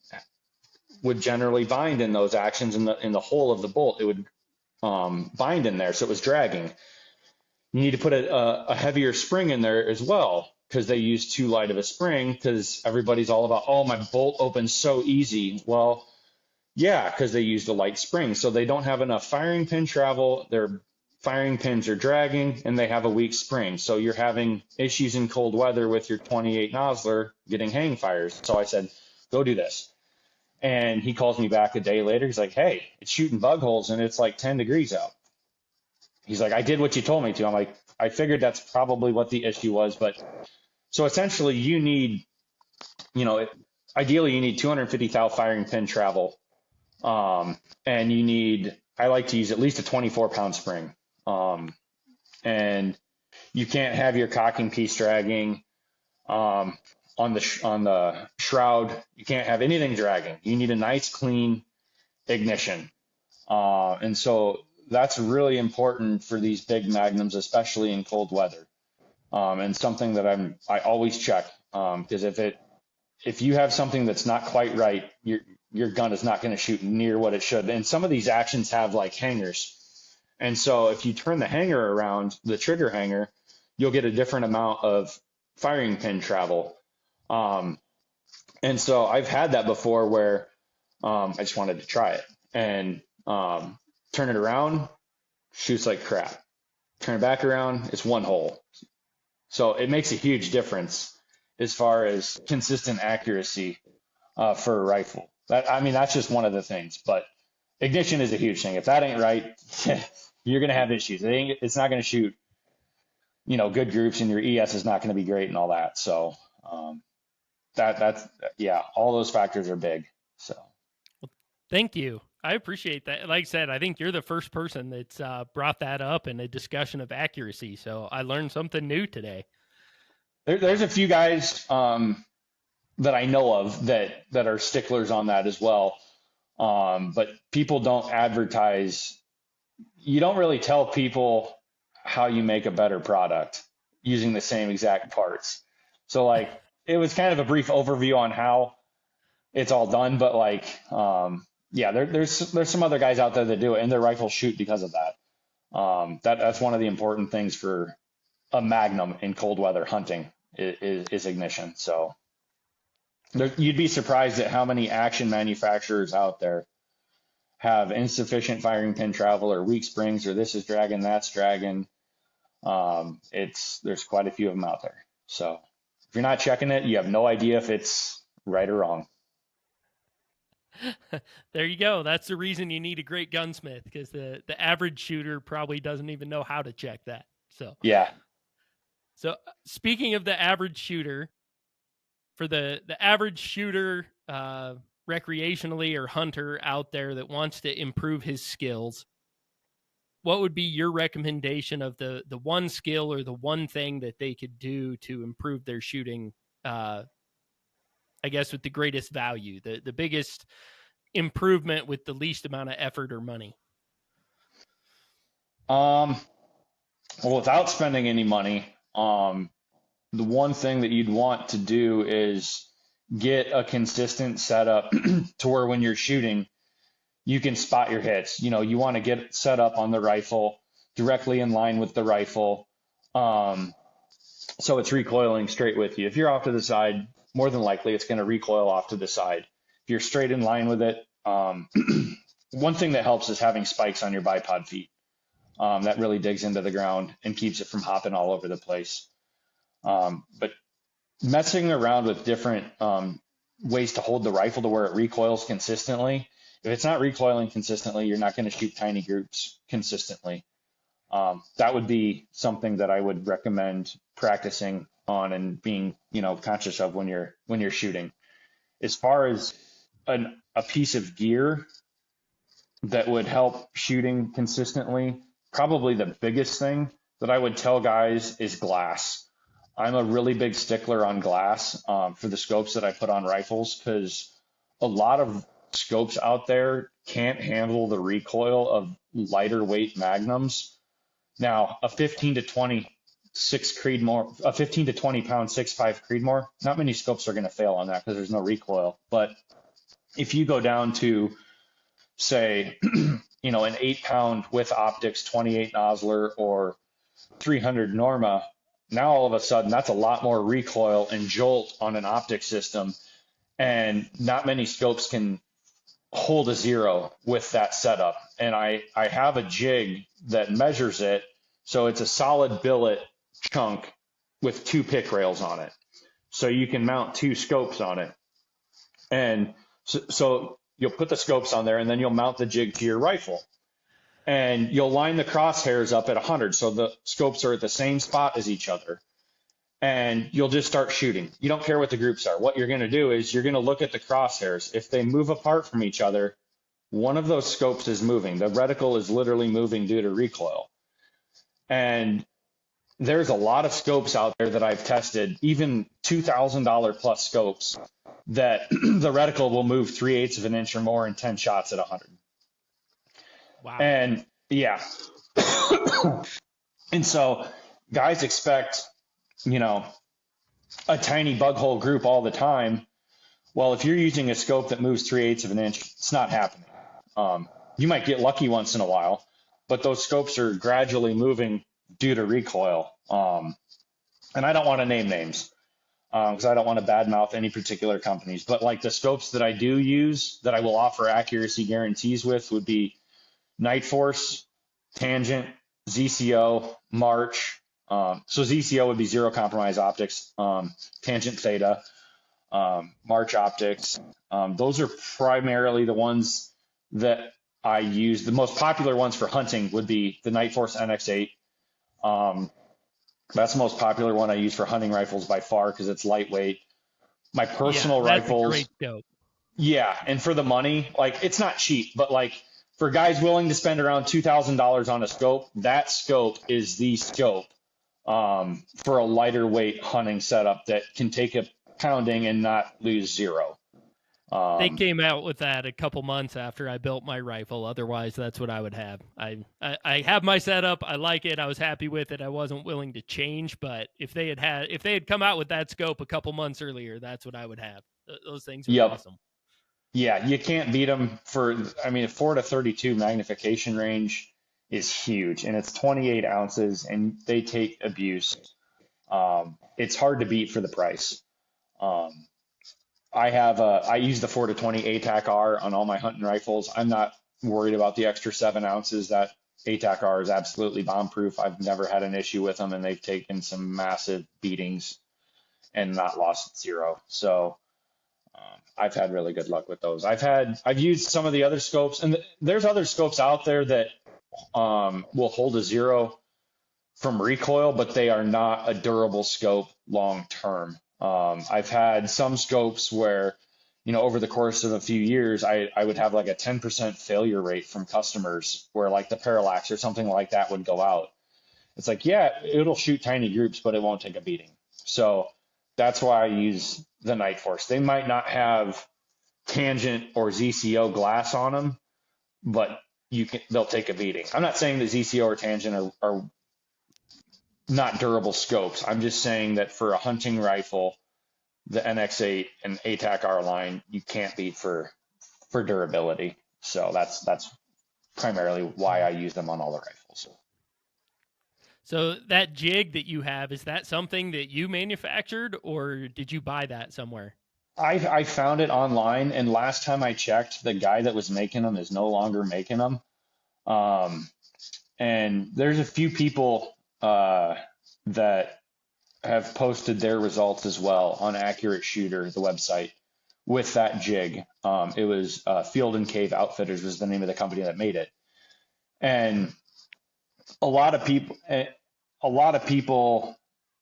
would generally bind in those actions in the hole of the bolt. It would bind in there, so it was dragging. You need to put a heavier spring in there as well, because they use too light of a spring, because everybody's all about, oh, my bolt opens so easy. Well, yeah, because they used a light spring, so they don't have enough firing pin travel. Their firing pins are dragging, and they have a weak spring. So you're having issues in cold weather with your 28 nozzler getting hang fires. So I said, go do this. And he calls me back a day later. He's like, hey, it's shooting bug holes, and it's like 10 degrees out. He's like, I did what you told me to. I'm like, I figured that's probably what the issue was. But so essentially you need, ideally you need 250 thou firing pin travel. And you need, I like to use at least a 24-pound spring. And you can't have your cocking piece dragging on the shroud. You can't have anything dragging. You need a nice, clean ignition. And so that's really important for these big magnums, especially in cold weather. And something that I always check, because if you have something that's not quite right, your gun is not going to shoot near what it should. And some of these actions have like hangers. And so if you turn the hanger around, the trigger hanger, you'll get a different amount of firing pin travel. And so I've had that before where I just wanted to try it and turn it around, shoots like crap. Turn it back around, it's one hole. So it makes a huge difference as far as consistent accuracy for a rifle. That's just one of the things. But ignition is a huge thing. If that ain't right, you're going to have issues. It's not going to shoot, good groups, and your ES is not going to be great and all that. So all those factors are big. So, thank you. I appreciate that. Like I said, I think you're the first person that's brought that up in a discussion of accuracy. So I learned something new today. There's a few guys that I know of that are sticklers on that as well. But people don't advertise. You don't really tell people how you make a better product using the same exact parts. So like, it was kind of a brief overview on how it's all done, but like, there's some other guys out there that do it, and their rifles shoot because of that. That's one of the important things for a Magnum in cold weather hunting is ignition. So you'd be surprised at how many action manufacturers out there have insufficient firing pin travel or weak springs, or this is dragging, that's dragging. There's quite a few of them out there. So if you're not checking it, you have no idea if it's right or wrong. There you go. That's the reason you need a great gunsmith, because the average shooter probably doesn't even know how to check that. So yeah. So speaking of the average shooter, for the average shooter, recreationally or hunter out there that wants to improve his skills, what would be your recommendation of the one skill or the one thing that they could do to improve their shooting, I guess with the greatest value, the biggest improvement with the least amount of effort or money? Well, without spending any money, the one thing that you'd want to do is get a consistent setup to where when you're shooting, you can spot your hits. You want to get it set up on the rifle directly in line with the rifle. So it's recoiling straight with you. If you're off to the side, more than likely it's going to recoil off to the side. If you're straight in line with it, one thing that helps is having spikes on your bipod feet. That really digs into the ground and keeps it from hopping all over the place. But messing around with different ways to hold the rifle to where it recoils consistently. If it's not recoiling consistently, you're not going to shoot tiny groups consistently. That would be something that I would recommend practicing on and being, conscious of when you're shooting. As far as a piece of gear that would help shooting consistently, probably the biggest thing that I would tell guys is glass. I'm a really big stickler on glass for the scopes that I put on rifles, because a lot of scopes out there can't handle the recoil of lighter weight magnums. Now, a 15 to 20 pound 6.5 Creedmoor, not many scopes are going to fail on that because there's no recoil. But if you go down to, say, an 8-pound with optics 28 Nosler or 300 Norma, now all of a sudden that's a lot more recoil and jolt on an optic system, and not many scopes can hold a zero with that setup. And I have a jig that measures it, so it's a solid billet chunk with 2 pick rails on it, so you can mount 2 scopes on it. And so you'll put the scopes on there, and then you'll mount the jig to your rifle, and you'll line the crosshairs up at 100, so the scopes are at the same spot as each other, and you'll just start shooting. You don't care what the groups are. What you're going to do is you're going to look at the crosshairs. If they move apart from each other, one of those scopes is moving. The reticle is literally moving due to recoil. And there's a lot of scopes out there that I've tested, even $2,000 plus scopes, that the reticle will move 3/8 of an inch or more in 10 shots at 100. Wow. And yeah. And so guys expect, a tiny bug hole group all the time. Well, if you're using a scope that moves 3/8 of an inch, it's not happening. You might get lucky once in a while, but those scopes are gradually moving due to recoil. And I don't want to name names because I don't want to badmouth any particular companies. But like the scopes that I do use that I will offer accuracy guarantees with would be Night Force, Tangent, ZCO, March. So ZCO would be Zero Compromise Optics, Tangent Theta, March Optics. Those are primarily the ones that I use. The most popular ones for hunting would be the Night Force NX8. That's the most popular one I use for hunting rifles by far because it's lightweight. My personal rifles. Great scope. Yeah, and for the money, like it's not cheap, but like for guys willing to spend around $2,000 on a scope, that scope is the scope for a lighter weight hunting setup that can take a pounding and not lose zero. They came out with that a couple months after I built my rifle. Otherwise, that's what I would have. I have my setup. I like it. I was happy with it. I wasn't willing to change. But if they had come out with that scope a couple months earlier, that's what I would have. Those things are awesome. Yeah, you can't beat them for. I mean, a 4 to 32 magnification range is huge, and it's 28 ounces, and they take abuse. It's hard to beat for the price. I use the 4 to 20 ATAC-R on all my hunting rifles. I'm not worried about the extra 7 ounces. That ATAC-R is absolutely bomb-proof. I've never had an issue with them, and they've taken some massive beatings and not lost zero. So I've had really good luck with those. I've used some of the other scopes, and there's other scopes out there that will hold a zero from recoil, but they are not a durable scope long term. I've had some scopes where, over the course of a few years, I would have like a 10% failure rate from customers where like the parallax or something like that would go out. It's like, yeah, it'll shoot tiny groups, but it won't take a beating. So that's why I use the Night Force. They might not have Tangent or ZCO glass on them, but they'll take a beating. I'm not saying that ZCO or Tangent are not durable scopes. I'm just saying that for a hunting rifle, the NX8 and ATAC-R line, you can't beat for durability. So that's primarily why I use them on all the rifles. So that jig that you have, is that something that you manufactured or did you buy that somewhere? I found it online, and last time I checked, the guy that was making them is no longer making them. And there's a few people that have posted their results as well on Accurate Shooter, the website, with that jig. It was Field and Cave Outfitters was the name of the company that made it. And a lot of people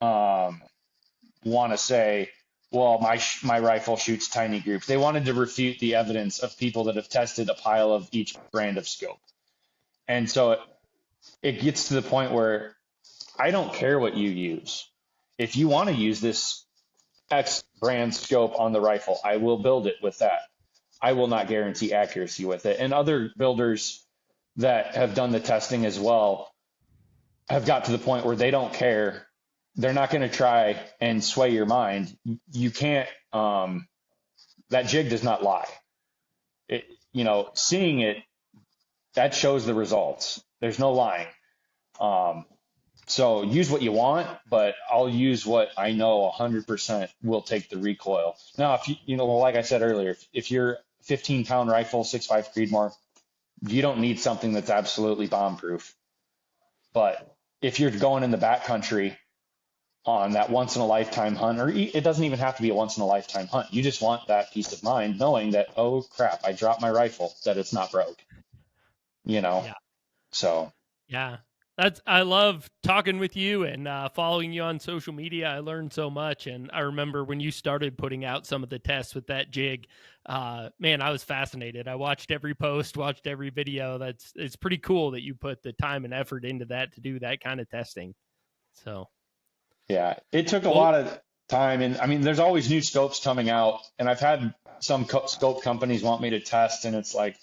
want to say, well, my rifle shoots tiny groups. They wanted to refute the evidence of people that have tested a pile of each brand of scope. And so it gets to the point where I don't care what you use. If you want to use this X brand scope on the rifle, I will build it with that. I will not guarantee accuracy with it. And other builders that have done the testing as well have got to the point where they don't care. They're not going to try and sway your mind. You can't, that jig does not lie. Seeing it, that shows the results. There's no lying. So use what you want, but I'll use what I know 100% will take the recoil. Now, if like I said earlier, if you're 15-pound rifle, 6.5 Creedmoor, you don't need something that's absolutely bomb-proof. But if you're going in the backcountry on that once-in-a-lifetime hunt, or it doesn't even have to be a once-in-a-lifetime hunt, you just want that peace of mind knowing that, oh, crap, I dropped my rifle, that it's not broke. Yeah. So. Yeah. I love talking with you and following you on social media. I learned so much. And I remember when you started putting out some of the tests with that jig, man, I was fascinated. I watched every post, watched every video. It's pretty cool that you put the time and effort into that to do that kind of testing. So, Yeah, it took a lot of time. And I mean, there's always new scopes coming out. And I've had some scope companies want me to test, and it's like,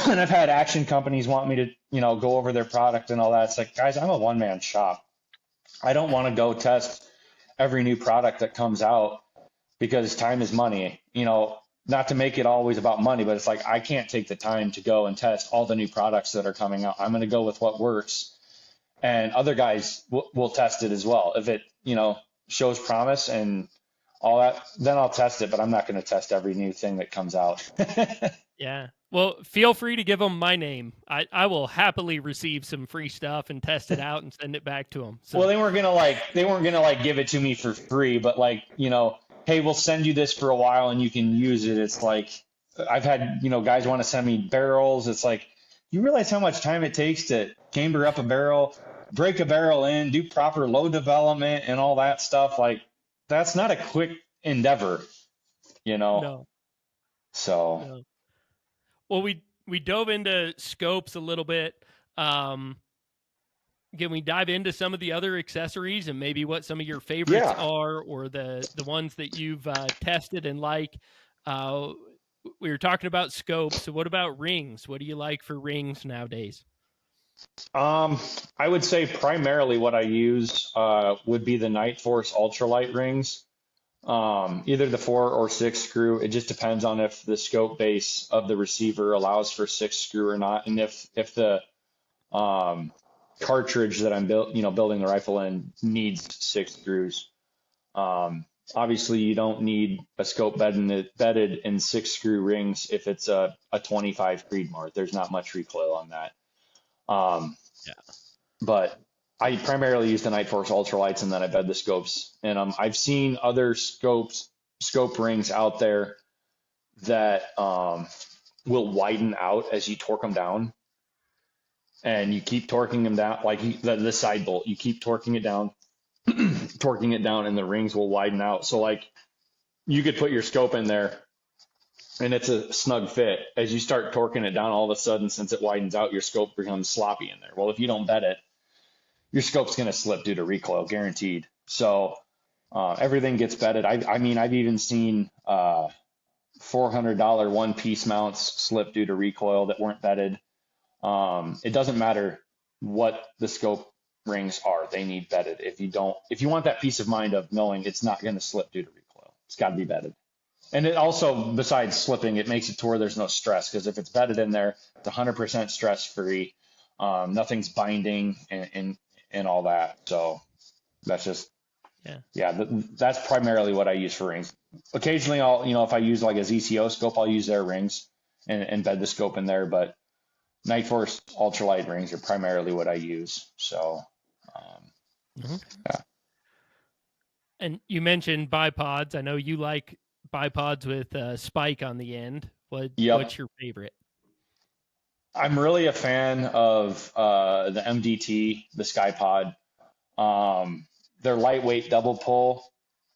and I've had action companies want me to, go over their product and all that. It's like, guys, I'm a one-man shop. I don't want to go test every new product that comes out because time is money. Not to make it always about money, but it's like I can't take the time to go and test all the new products that are coming out. I'm going to go with what works, and other guys will test it as well. If it, shows promise and all that, then I'll test it, but I'm not going to test every new thing that comes out. yeah. Well, feel free to give them my name. I will happily receive some free stuff and test it out and send it back to them. So. Well, they weren't gonna give it to me for free, but hey, we'll send you this for a while and you can use it. It's like I've had, guys want to send me barrels. It's like, you realize how much time it takes to chamber up a barrel, break a barrel in, do proper load development and all that stuff. Like, that's not a quick endeavor, No. So. No. Well, we dove into scopes a little bit. Can we dive into some of the other accessories and maybe what some of your favorites are, or the ones that you've tested and like? We were talking about scopes. So what about rings? What do you like for rings nowadays? I would say primarily what I use would be the Night Force ultralight rings. Either the 4 or 6 screw. It just depends on if the scope base of the receiver allows for 6 screw or not, and if the cartridge that I'm building the rifle in needs 6 screws. Obviously, you don't need a scope bedded in 6 screw rings if it's a 25 Creedmoor. There's not much recoil on that. But I primarily use the Night Force ultralights, and then I bed the scopes. And I've seen other scope rings out there that will widen out as you torque them down, and you keep torquing them down, like the side bolt. You keep torquing it down, and the rings will widen out. So like you could put your scope in there, and it's a snug fit. As you start torquing it down, all of a sudden, since it widens out, your scope becomes sloppy in there. Well, if you don't bed it, your scope's going to slip due to recoil, guaranteed. So everything gets bedded. I mean, I've even seen $400 one-piece mounts slip due to recoil that weren't bedded. It doesn't matter what the scope rings are; they need bedded. If you want that peace of mind of knowing it's not going to slip due to recoil, it's got to be bedded. And it also, besides slipping, it makes it to where there's no stress, because if it's bedded in there, it's 100% stress-free. Nothing's binding and all that. So that's just, that's primarily what I use for rings. Occasionally I'll, if I use like a ZCO scope, I'll use their rings and bed the scope in there, but Night Force ultralight rings are primarily what I use. So, And you mentioned bipods. I know you like bipods with a spike on the end. What's your favorite? I'm really a fan of the MDT, the SkyPod. Their lightweight double pull,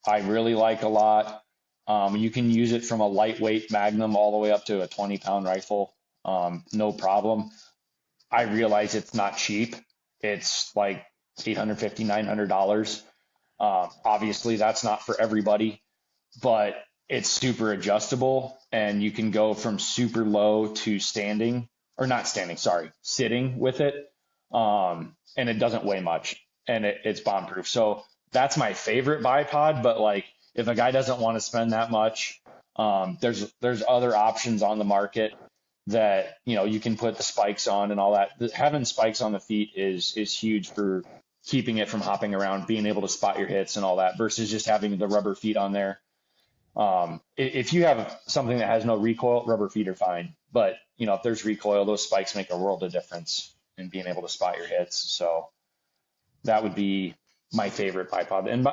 I really like a lot. You can use it from a lightweight Magnum all the way up to a 20-pound rifle, no problem. I realize it's not cheap. It's like $850, $900. Obviously, that's not for everybody, but it's super adjustable, and you can go from super low to sitting with it. And it doesn't weigh much, and it's bomb proof. So that's my favorite bipod. But like, if a guy doesn't want to spend that much, there's other options on the market that, you can put the spikes on and all that. Having spikes on the feet is huge for keeping it from hopping around, being able to spot your hits and all that, versus just having the rubber feet on there. If you have something that has no recoil, rubber feet are fine. But, if there's recoil, those spikes make a world of difference in being able to spot your hits. So that would be my favorite bipod. And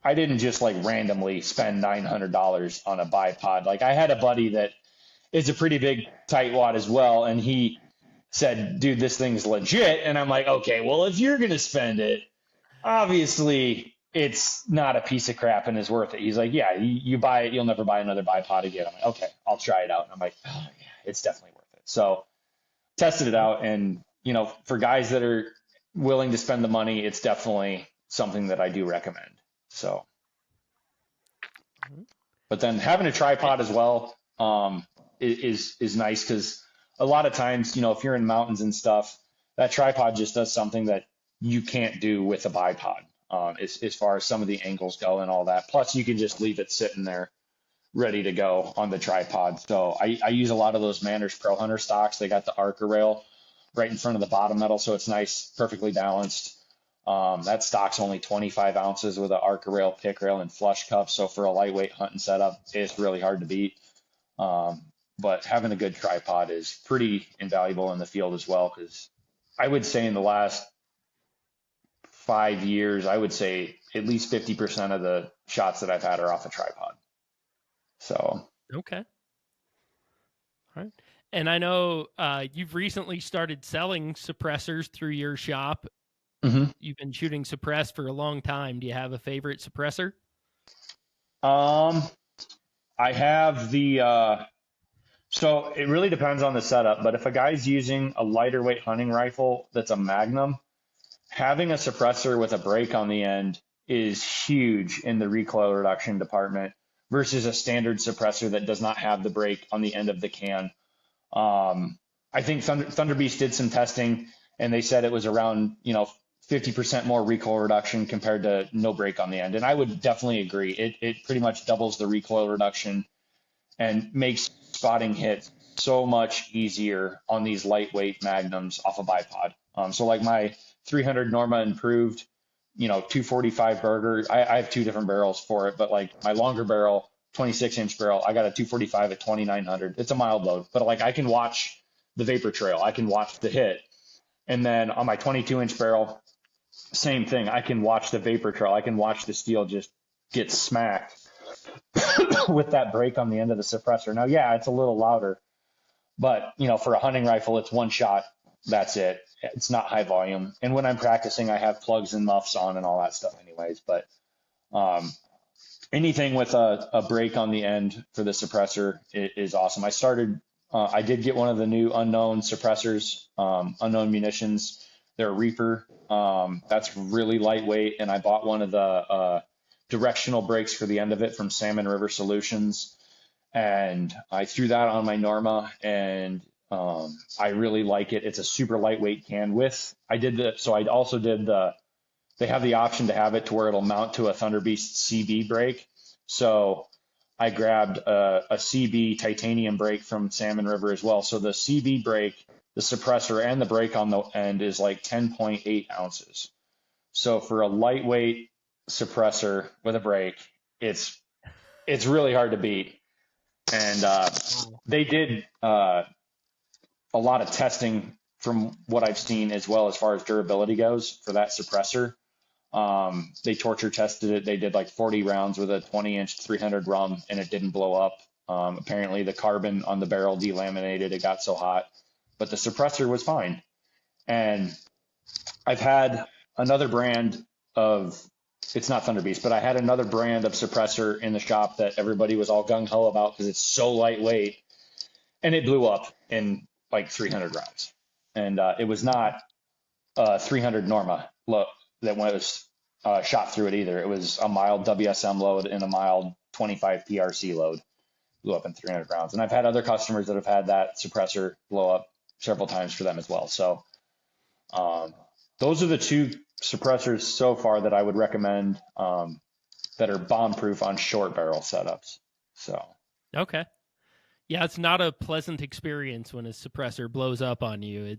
I didn't just like randomly spend $900 on a bipod. Like, I had a buddy that is a pretty big tightwad as well, and he said, dude, this thing's legit. And I'm like, okay, well, if you're going to spend it, obviously it's not a piece of crap and is worth it. He's like, yeah, you buy it, you'll never buy another bipod again. I'm like, okay, I'll try it out. And I'm like, oh yeah, it's definitely worth it. So tested it out, and for guys that are willing to spend the money, it's definitely something that I do recommend. So, but then having a tripod as well is nice because a lot of times, if you're in mountains and stuff, that tripod just does something that you can't do with a bipod as far as some of the angles go and all that. Plus, you can just leave it sitting there ready to go on the tripod. So I use a lot of those Manners Pro Hunter stocks. They got the Arca rail right in front of the bottom metal, so it's nice, perfectly balanced. That stock's only 25 ounces with an Arca rail, pick rail, and flush cup. So for a lightweight hunting setup, it's really hard to beat. But having a good tripod is pretty invaluable in the field as well, because I would say in the last 5 years, I would say at least 50% of the shots that I've had are off a tripod. So. Okay. All right. And I know you've recently started selling suppressors through your shop. Mm-hmm. You've been shooting suppress for a long time. Do you have a favorite suppressor? I have so it really depends on the setup, but if a guy's using a lighter weight hunting rifle that's a Magnum, having a suppressor with a brake on the end is huge in the recoil reduction department versus a standard suppressor that does not have the brake on the end of the can. I think Thunder Beast did some testing and they said it was around, 50% more recoil reduction compared to no brake on the end. And I would definitely agree. It pretty much doubles the recoil reduction and makes spotting hits so much easier on these lightweight Magnums off a bipod. So like my 300 Norma improved, 245 Burger, I have two different barrels for it, but like my longer barrel, 26-inch barrel, I got a 245 at 2900. It's a mild load, but like I can watch the vapor trail. I can watch the hit. And then on my 22-inch barrel, same thing. I can watch the vapor trail. I can watch the steel just get smacked with that brake on the end of the suppressor. Now, yeah, it's a little louder, but for a hunting rifle, it's one shot. That's it. It's not high volume. And when I'm practicing, I have plugs and muffs on and all that stuff anyways. But anything with a brake on the end for the suppressor is awesome. I did get one of the new unknown suppressors, unknown munitions. They're a Reaper. That's really lightweight. And I bought one of the directional brakes for the end of it from Salmon River Solutions. And I threw that on my Norma and I really like it. It's a super lightweight can with, they have the option to have it to where it'll mount to a Thunder Beast CB brake. So I grabbed a CB titanium brake from Salmon River as well. So the CB brake, the suppressor and the brake on the end is like 10.8 ounces. So for a lightweight suppressor with a brake, it's really hard to beat. And they did a lot of testing from what I've seen as well as far as durability goes for that suppressor. They torture tested it. They did like 40 rounds with a 20-inch 300 rum and it didn't blow up. Apparently the carbon on the barrel delaminated. It got so hot, but the suppressor was fine. And I've had another brand of, it's not Thunder Beast, but I had another brand of suppressor in the shop that everybody was all gung-ho about because it's so lightweight, and it blew up in like 300 rounds. And it was not 300 Norma that was shot through it either. It was a mild WSM load and a mild 25 PRC load. Blew up in 300 rounds. And I've had other customers that have had that suppressor blow up several times for them as well. So those are the two suppressors so far that I would recommend that are bomb-proof on short barrel setups. So okay. Yeah, it's not a pleasant experience when a suppressor blows up on you.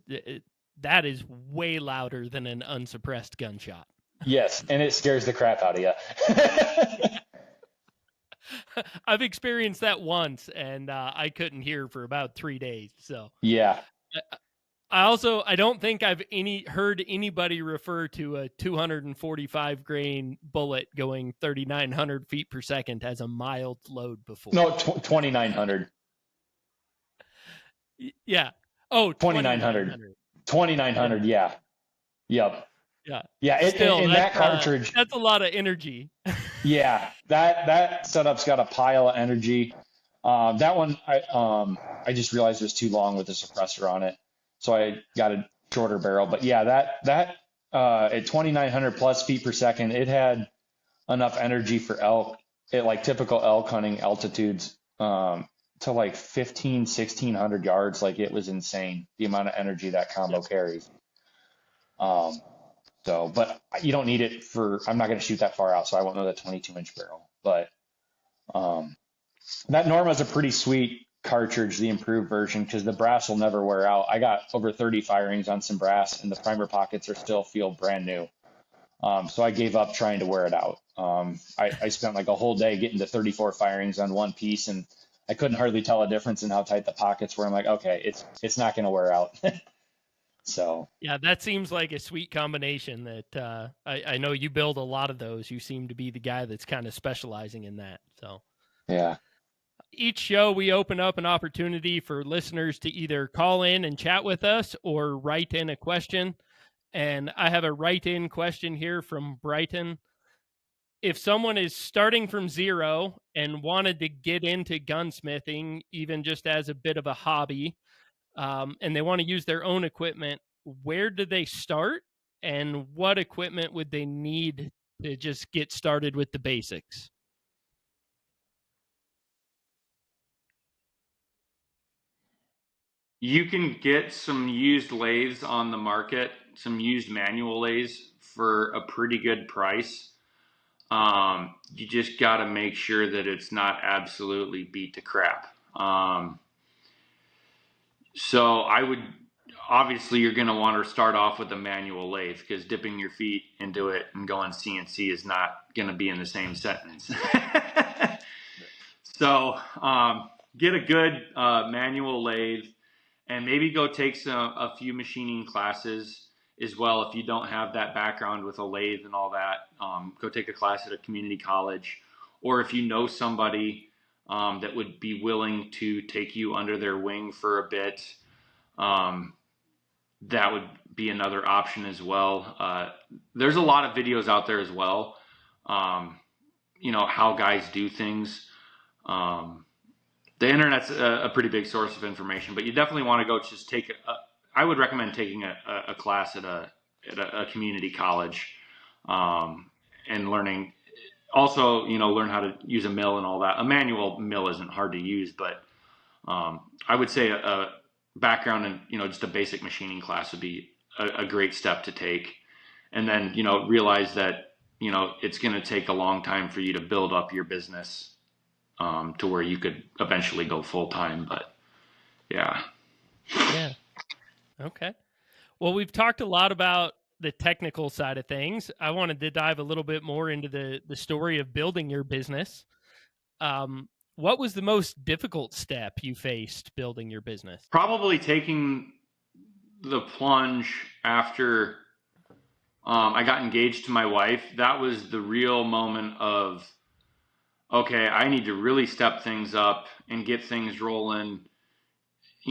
That is way louder than an unsuppressed gunshot. Yes, and it scares the crap out of you. I've experienced that once, and I couldn't hear for about 3 days. So yeah. I don't think I've heard anybody refer to a 245 grain bullet going 3,900 feet per second as a mild load before. No, 2,900. Yeah. Oh, 2,900. 2,900. Yeah. Yep. Yeah. Yeah. Still, in that cartridge. That's a lot of energy. Yeah. That setup's got a pile of energy. That one, I just realized it was too long with the suppressor on it. So I got a shorter barrel, but yeah, that at 2,900 plus feet per second, it had enough energy for elk at like typical elk hunting altitudes, to like 1,600 yards. Like it was insane the amount of energy that combo carries. But you don't need it for, I'm not going to shoot that far out, so I won't know the 22-inch barrel. But that Norma is a pretty sweet cartridge, the improved version, because the brass will never wear out. I got over 30 firings on some brass, and the primer pockets are still feel brand new. So I gave up trying to wear it out. I spent like a whole day getting to 34 firings on one piece, and I couldn't hardly tell a difference in how tight the pockets were. I'm like, okay, it's not going to wear out. So yeah, that seems like a sweet combination that I know you build a lot of those. You seem to be the guy that's kind of specializing in that. So yeah. Each show we open up an opportunity for listeners to either call in and chat with us or write in a question. And I have a write-in question here from Brighton. If someone is starting from zero and wanted to get into gunsmithing, even just as a bit of a hobby, and they want to use their own equipment, where do they start? And what equipment would they need to just get started with the basics? You can get some used lathes on the market, some used manual lathes for a pretty good price. You just got to make sure that it's not absolutely beat to crap. So I would, obviously you're going to want to start off with a manual lathe, because dipping your feet into it and going CNC is not going to be in the same sentence. So get a good manual lathe, and maybe go take a few machining classes as well. If you don't have that background with a lathe and all that, go take a class at a community college. Or if you know somebody that would be willing to take you under their wing for a bit, that would be another option as well. There's a lot of videos out there as well, how guys do things. The internet's a pretty big source of information, but you definitely want to go just take I would recommend taking a class at a community college, and learning. Also, learn how to use a mill and all that. A manual mill isn't hard to use, but I would say a background in just a basic machining class would be a great step to take. And then realize that it's going to take a long time for you to build up your business to where you could eventually go full time. But yeah. Okay. Well, we've talked a lot about the technical side of things. I wanted to dive a little bit more into the story of building your business. What was the most difficult step you faced building your business? Probably taking the plunge after I got engaged to my wife. That was the real moment of, okay, I need to really step things up and get things rolling,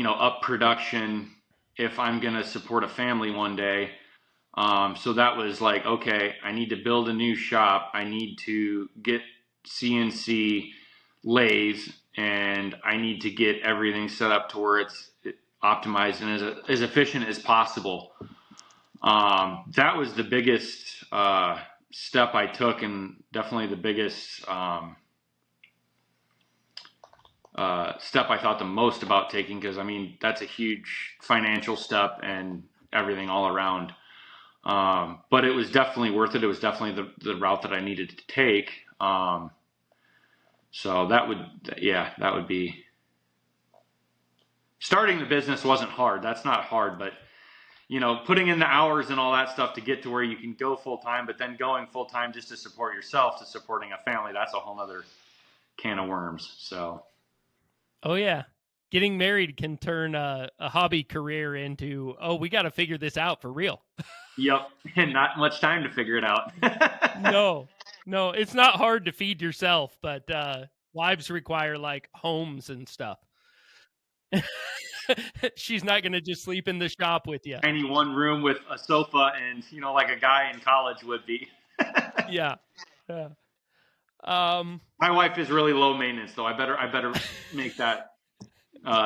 up production if I'm going to support a family one day. So that was like, okay, I need to build a new shop. I need to get CNC lathes, and I need to get everything set up to where it's optimized and as efficient as possible. That was the biggest step I took, and definitely the biggest step I thought the most about taking, because that's a huge financial step and everything all around. But it was definitely worth it. It was definitely the route that I needed to take. So that would be, starting the business wasn't hard. That's not hard, but putting in the hours and all that stuff to get to where you can go full time, but then going full time just to support yourself, to supporting a family, that's a whole nother can of worms. So. Oh yeah. Getting married can turn a hobby career into, we got to figure this out for real. Yep. And not much time to figure it out. No, it's not hard to feed yourself, but wives require like homes and stuff. She's not going to just sleep in the shop with you. Tiny one room with a sofa and, like a guy in college would be. Yeah. My wife is really low maintenance, though. I better make that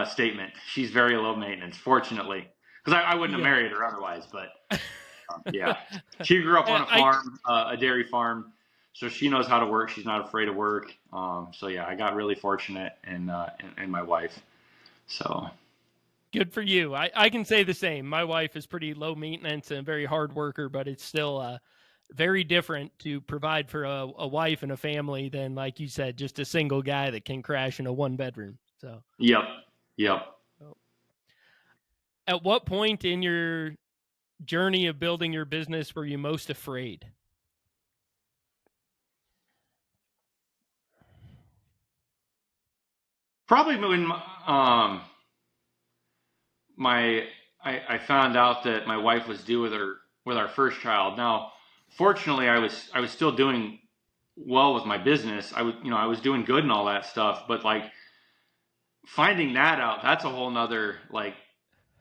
statement. She's very low maintenance, fortunately, because I wouldn't have married her otherwise. But Yeah. She grew up on a I farm, a dairy farm, so she knows how to work. She's not afraid of work. So yeah, I got really fortunate in my wife. So Good for you. I can say the same. My wife is pretty low maintenance and a very hard worker, but it's still very different to provide for a wife and a family than, like you said, just a single guy that can crash in a 1-bedroom. So, yep. at what point in your journey of building your business were you most afraid? Probably when I found out that my wife was due with our first child. Now, fortunately, I was still doing well with my business. I was doing good and all that stuff, but like finding that out, that's a whole nother like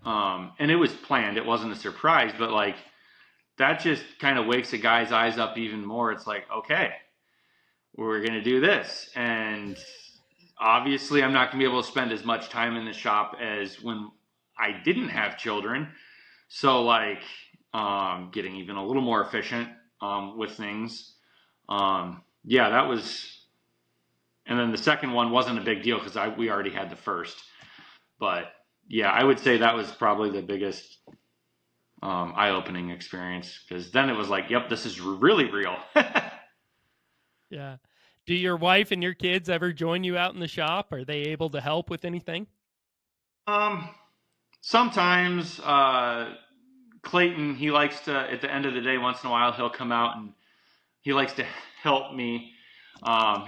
and it was planned. It wasn't a surprise, but like that just kind of wakes a guy's eyes up even more. It's like, okay, we're going to do this. And obviously I'm not going to be able to spend as much time in the shop as when I didn't have children. So like getting even a little more efficient with things. Yeah, that was, and then the second one wasn't a big deal because we already had the first. But yeah, I would say that was probably the biggest eye-opening experience, because then it was like, yep, this is really real. Yeah. Do your wife and your kids ever join you out in the shop? Are they able to help with anything? Sometimes Clayton, he likes to, at the end of the day, once in a while, he'll come out and he likes to help me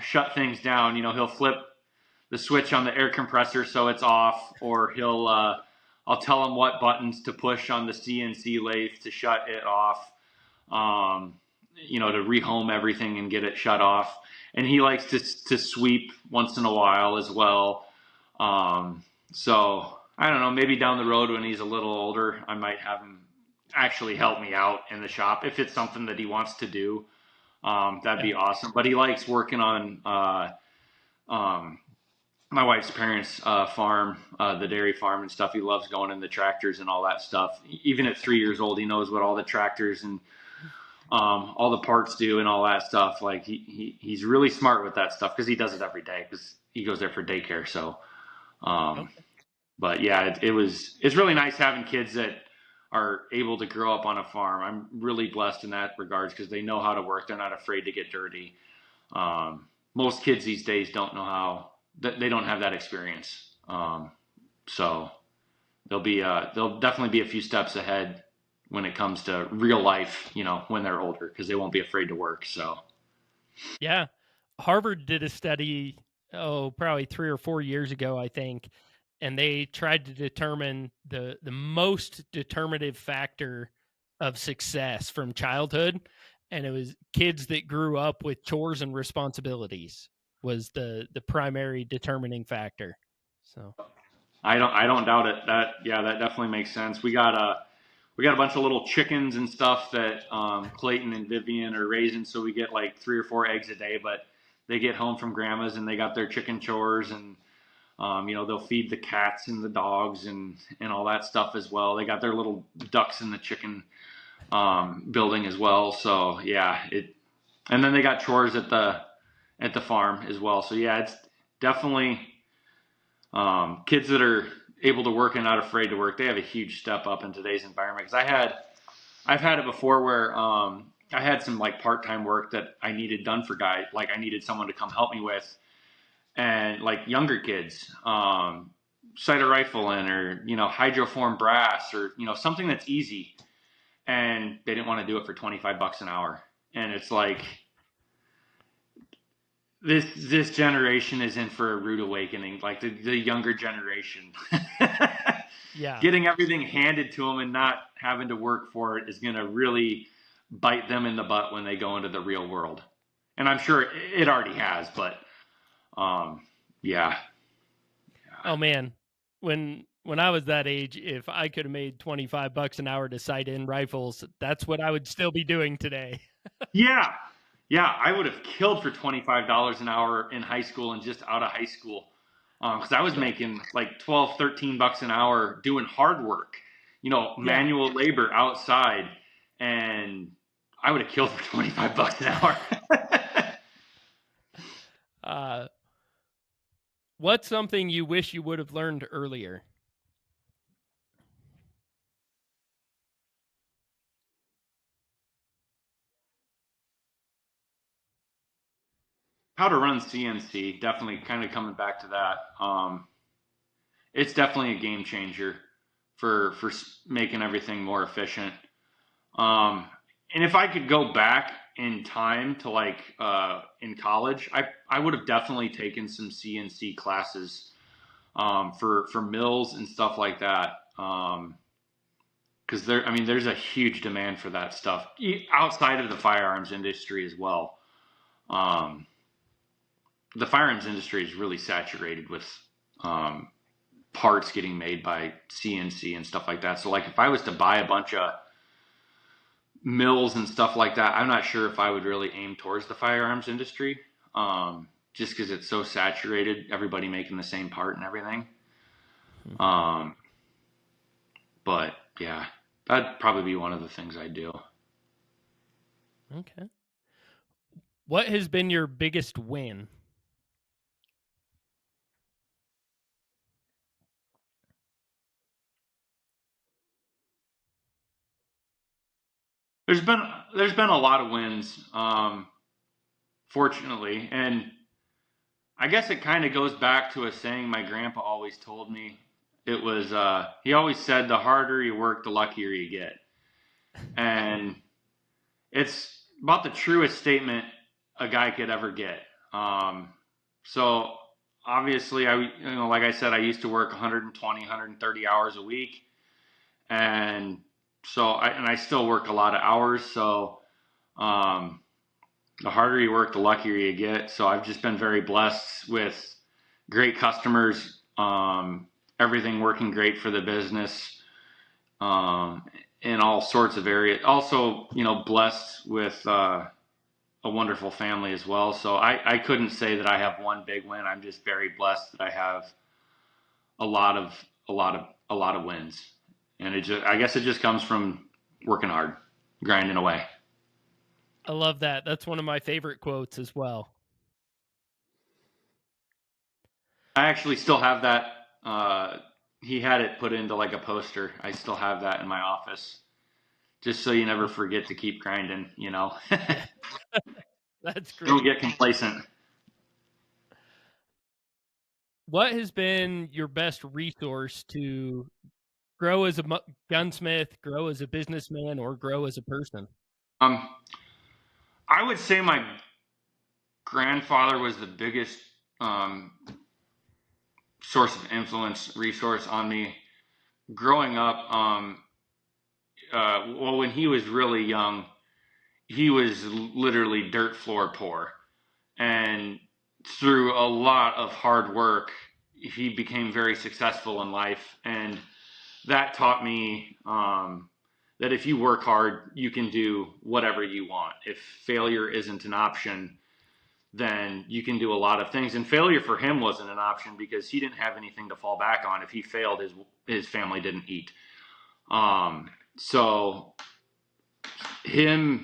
shut things down. He'll flip the switch on the air compressor so it's off, or I'll tell him what buttons to push on the CNC lathe to shut it off, to rehome everything and get it shut off. And he likes to sweep once in a while as well. So I don't know, maybe down the road when he's a little older, I might have him actually help me out in the shop if it's something that he wants to do. That'd be awesome. But he likes working on my wife's parents' farm, the dairy farm and stuff. He loves going in the tractors and all that stuff. Even at 3 years old, he knows what all the tractors and all the parts do and all that stuff. Like he's really smart with that stuff because he does it every day because he goes there for daycare. So, but yeah, it's really nice having kids that are able to grow up on a farm. I'm really blessed in that regards because they know how to work. They're not afraid to get dirty. Most kids these days don't know how. They don't have that experience. So they'll definitely be a few steps ahead when it comes to real life, when they're older, because they won't be afraid to work. So, yeah, Harvard did a study, probably 3 or 4 years ago, I think, and they tried to determine the most determinative factor of success from childhood, and it was kids that grew up with chores and responsibilities was the primary determining factor. So I don't doubt it. That definitely makes sense. We got a bunch of little chickens and stuff that Clayton and Vivian are raising, so we get like 3 or 4 eggs a day. But they get home from grandma's and they got their chicken chores, and they'll feed the cats and the dogs and all that stuff as well. They got their little ducks in the chicken building as well. So yeah, and then they got chores at the farm as well. So yeah, it's definitely kids that are able to work and not afraid to work. They have a huge step up in today's environment. Because I've had it before where I had some like part-time work that I needed done for guys. Like I needed someone to come help me with, and like younger kids, sight a rifle in, or hydroform brass, or something that's easy, and they didn't want to do it for $25 an hour. And it's like, this generation is in for a rude awakening, like the younger generation. yeah, Getting everything handed to them and not having to work for it is going to really bite them in the butt when they go into the real world. And I'm sure it already has, but yeah. Oh man, when I was that age, if I could have made $25 an hour to sight in rifles, that's what I would still be doing today. Yeah, I would have killed for $25 an hour in high school and just out of high school, because I was making like $12, $13 an hour doing hard work, manual labor outside, and I would have killed for $25 an hour. What's something you wish you would have learned earlier? How to run CNC, definitely kind of coming back to that. It's definitely a game changer for making everything more efficient. And if I could go back in time to like in college, I would have definitely taken some CNC classes for mills and stuff like that. Because there's a huge demand for that stuff outside of the firearms industry as well. The firearms industry is really saturated with parts getting made by CNC and stuff like that. So like if I was to buy a bunch of mills and stuff like that, I'm not sure if I would really aim towards the firearms industry, just because it's so saturated, everybody making the same part and everything. But yeah, that'd probably be one of the things I'd do. Okay. What has been your biggest win? There's been a lot of wins, fortunately, and I guess it kind of goes back to a saying my grandpa always told me. It was he always said, the harder you work, the luckier you get, and it's about the truest statement a guy could ever get. So obviously, like I said, I used to work 120, 130 hours a week, and so I still work a lot of hours. So the harder you work, the luckier you get. So I've just been very blessed with great customers, everything working great for the business, in all sorts of areas. Also, blessed with a wonderful family as well. So I couldn't say that I have one big win. I'm just very blessed that I have a lot of wins. And I guess it just comes from working hard, grinding away. I love that. That's one of my favorite quotes as well. I actually still have that. He had it put into like a poster. I still have that in my office, just so you never forget to keep grinding, That's great. Don't get complacent. What has been your best resource to grow as a gunsmith, grow as a businessman, or grow as a person? I would say my grandfather was the biggest source of influence, resource on me growing up. Well, when he was really young, he was literally dirt floor poor, and through a lot of hard work, he became very successful in life, and that taught me that if you work hard, you can do whatever you want. If failure isn't an option, then you can do a lot of things. And failure for him wasn't an option because he didn't have anything to fall back on. If he failed, his family didn't eat. So his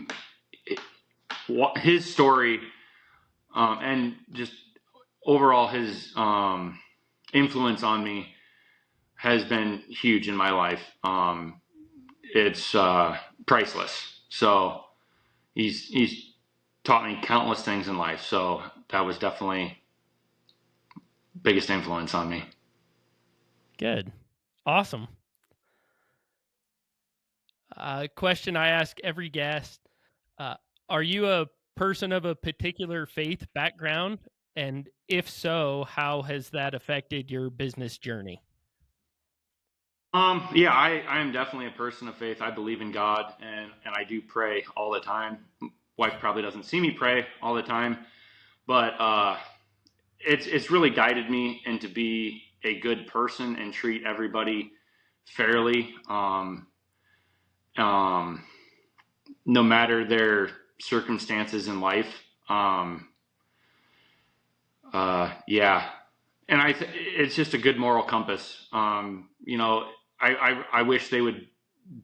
story, and just overall his influence on me has been huge in my life. It's priceless. So he's taught me countless things in life. So that was definitely biggest influence on me. Good. Awesome. Question I ask every guest. Are you a person of a particular faith background? And if so, how has that affected your business journey? Yeah, I am definitely a person of faith. I believe in God, and I do pray all the time. Wife probably doesn't see me pray all the time, but it's really guided me into be a good person and treat everybody fairly, no matter their circumstances in life. Yeah, and it's just a good moral compass. I wish they would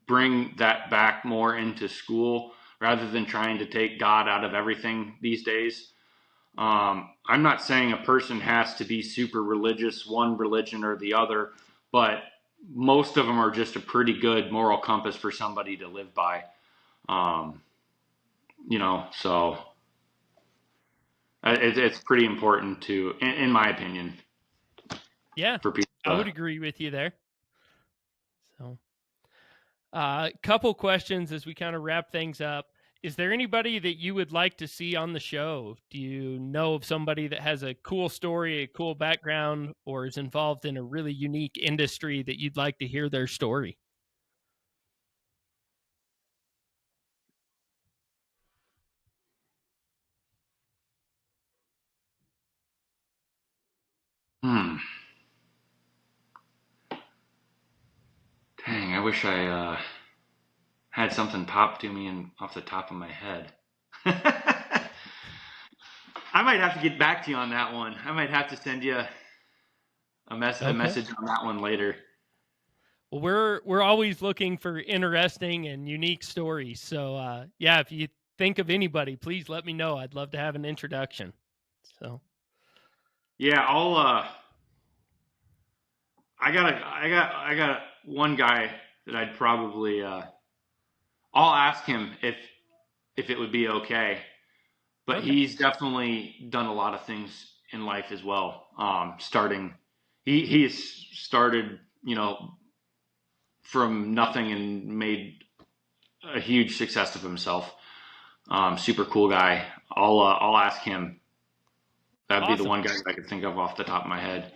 bring that back more into school rather than trying to take God out of everything these days. I'm not saying a person has to be super religious, one religion or the other, but most of them are just a pretty good moral compass for somebody to live by. So it's pretty important to, in my opinion. Yeah, for people. I would agree with you there. So, couple questions as we kind of wrap things up. Is there anybody that you would like to see on the show? Do you know of somebody that has a cool story, a cool background, or is involved in a really unique industry that you'd like to hear their story? Dang, I wish I had something pop to me off the top of my head. I might have to get back to you on that one. I might have to send you a message on that one later. Well, we're always looking for interesting and unique stories. So yeah, if you think of anybody, please let me know. I'd love to have an introduction. So yeah, I got one guy that I'd probably I'll ask him if it would be okay. But okay. He's definitely done a lot of things in life as well. He has started, from nothing and made a huge success of himself. Super cool guy. I'll ask him. That'd Awesome. be the one guy I could think of off the top of my head.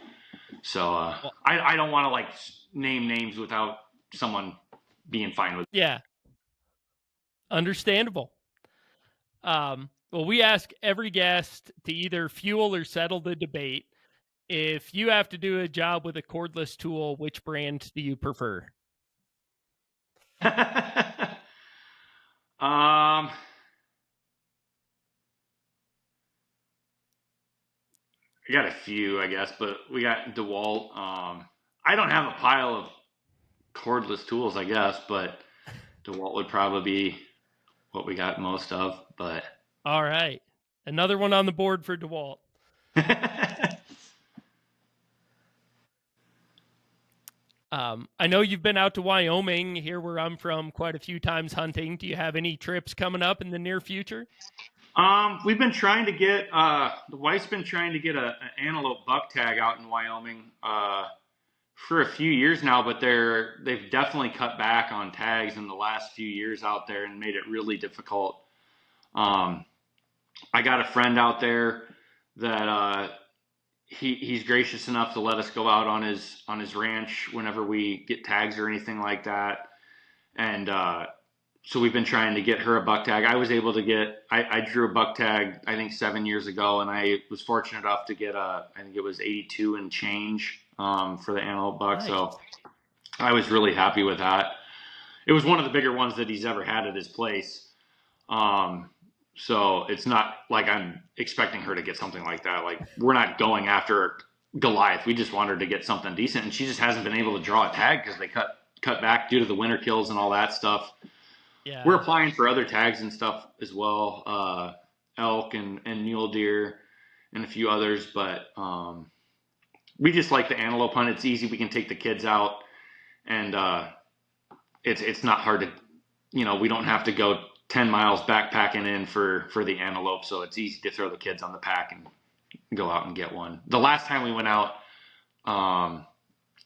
So I don't want to name names without someone being fine with it. Yeah. Understandable. Well, we ask every guest to either fuel or settle the debate. If you have to do a job with a cordless tool, which brand do you prefer? I got a few, I guess, but we got DeWalt. I don't have a pile of cordless tools, I guess, but DeWalt would probably be what we got most of. But all right, another one on the board for DeWalt. I know you've been out to Wyoming, here where I'm from, quite a few times hunting. Do you have any trips coming up in the near future? We've been trying to get the wife's been trying to get an antelope buck tag out in Wyoming for a few years now, but they've definitely cut back on tags in the last few years out there and made it really difficult. I got a friend out there that he's gracious enough to let us go out on his ranch whenever we get tags or anything like that, and so we've been trying to get her a buck tag. I was able to get, I drew a buck tag, I think 7 years ago, and I was fortunate enough to get I think it was 82 and change for the antelope buck. Nice. So I was really happy with that. It was one of the bigger ones that he's ever had at his place. So it's not like I'm expecting her to get something like that. Like, we're not going after Goliath. We just want her to get something decent, and she just hasn't been able to draw a tag because they cut back due to the winter kills and all that stuff. Yeah. We're applying for other tags and stuff as well, elk and mule deer and a few others, but we just like the antelope hunt. It's easy. We can take the kids out, and it's not hard to, we don't have to go 10 miles backpacking in for the antelope, so it's easy to throw the kids on the pack and go out and get one. The last time we went out,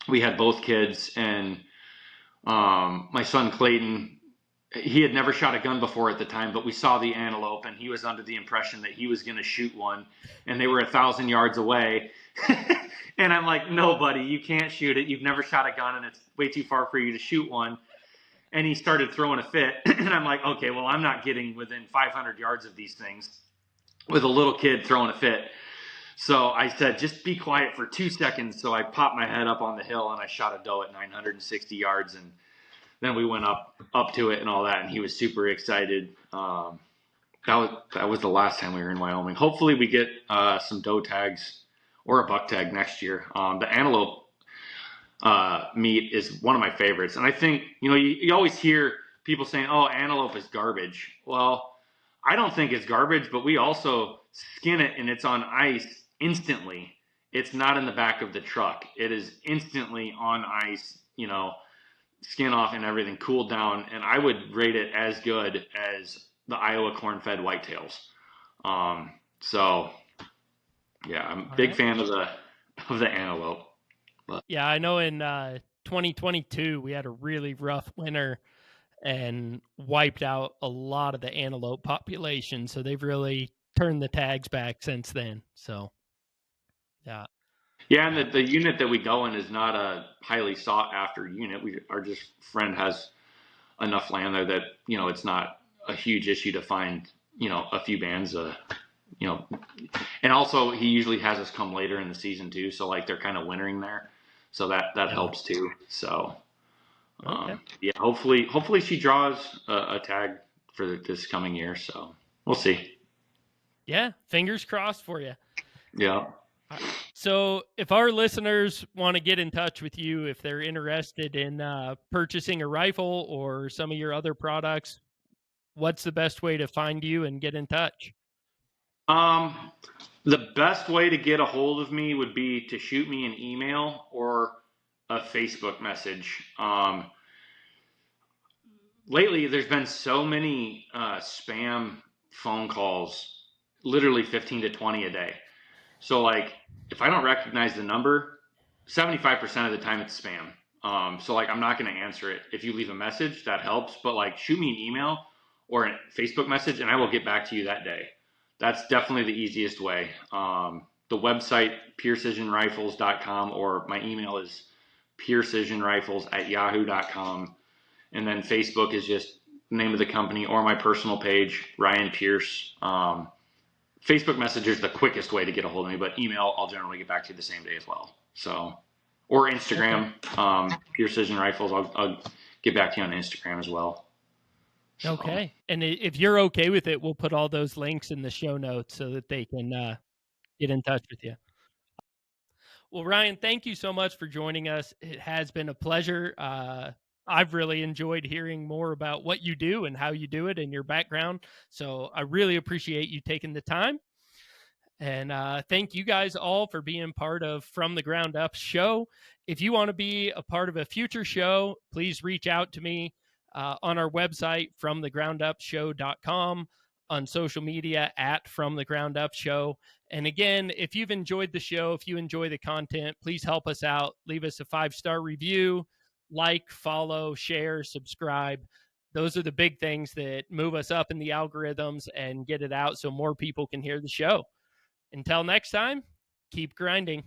we had both kids, and my son Clayton, he had never shot a gun before at the time, but we saw the antelope, and he was under the impression that he was going to shoot one, and they were 1,000 yards away. And I'm like, no, buddy, you can't shoot it. You've never shot a gun, and it's way too far for you to shoot one. And he started throwing a fit. And I'm like, okay, well, I'm not getting within 500 yards of these things with a little kid throwing a fit. So I said, just be quiet for 2 seconds. So I popped my head up on the hill, and I shot a doe at 960 yards, and then we went up to it and all that, and he was super excited. That was the last time we were in Wyoming. Hopefully we get some doe tags or a buck tag next year. The antelope, meat is one of my favorites. And I think, you always hear people saying, oh, antelope is garbage. Well, I don't think it's garbage, but we also skin it and it's on ice instantly. It's not in the back of the truck. It is instantly on ice, skin off and everything cooled down. And I would rate it as good as the Iowa corn-fed whitetails. So yeah, I'm a big fan of the antelope. But. Yeah, I know in 2022 we had a really rough winter and wiped out a lot of the antelope population. So they've really turned the tags back since then. So, yeah. Yeah, and the unit that we go in is not a highly sought after unit. Our friend has enough land there that, it's not a huge issue to find, a few bands, and also he usually has us come later in the season too. So like they're kind of wintering there. So that helps too. So, okay. Yeah, hopefully she draws a tag for this coming year. So we'll see. Yeah. Fingers crossed for you. Yeah. So if our listeners want to get in touch with you, if they're interested in purchasing a rifle or some of your other products, what's the best way to find you and get in touch? The best way to get a hold of me would be to shoot me an email or a Facebook message. Lately, there's been so many spam phone calls, literally 15 to 20 a day. So like, if I don't recognize the number, 75% of the time it's spam. So like, I'm not going to answer it. If you leave a message, that helps. But like, shoot me an email or a Facebook message, and I will get back to you that day. That's definitely the easiest way. The website, precisionrifles.com, or my email is precisionrifles@yahoo.com. And then Facebook is just the name of the company, or my personal page, Ryan Pierce. Facebook Messenger is the quickest way to get a hold of me, but email, I'll generally get back to you the same day as well. So, or Instagram, Precision Rifles, I'll get back to you on Instagram as well. So. Okay. And if you're okay with it, we'll put all those links in the show notes so that they can get in touch with you. Well, Ryan, thank you so much for joining us. It has been a pleasure. I've really enjoyed hearing more about what you do and how you do it and your background. So I really appreciate you taking the time. And thank you guys all for being part of From the Ground Up show. If you want to be a part of a future show, please reach out to me on our website, fromthegroundupshow.com, on social media @FromTheGroundUpShow. And again, if you've enjoyed the show, if you enjoy the content, please help us out. Leave us a 5-star review, like, follow, share, subscribe. Those are the big things that move us up in the algorithms and get it out so more people can hear the show. Until next time, keep grinding.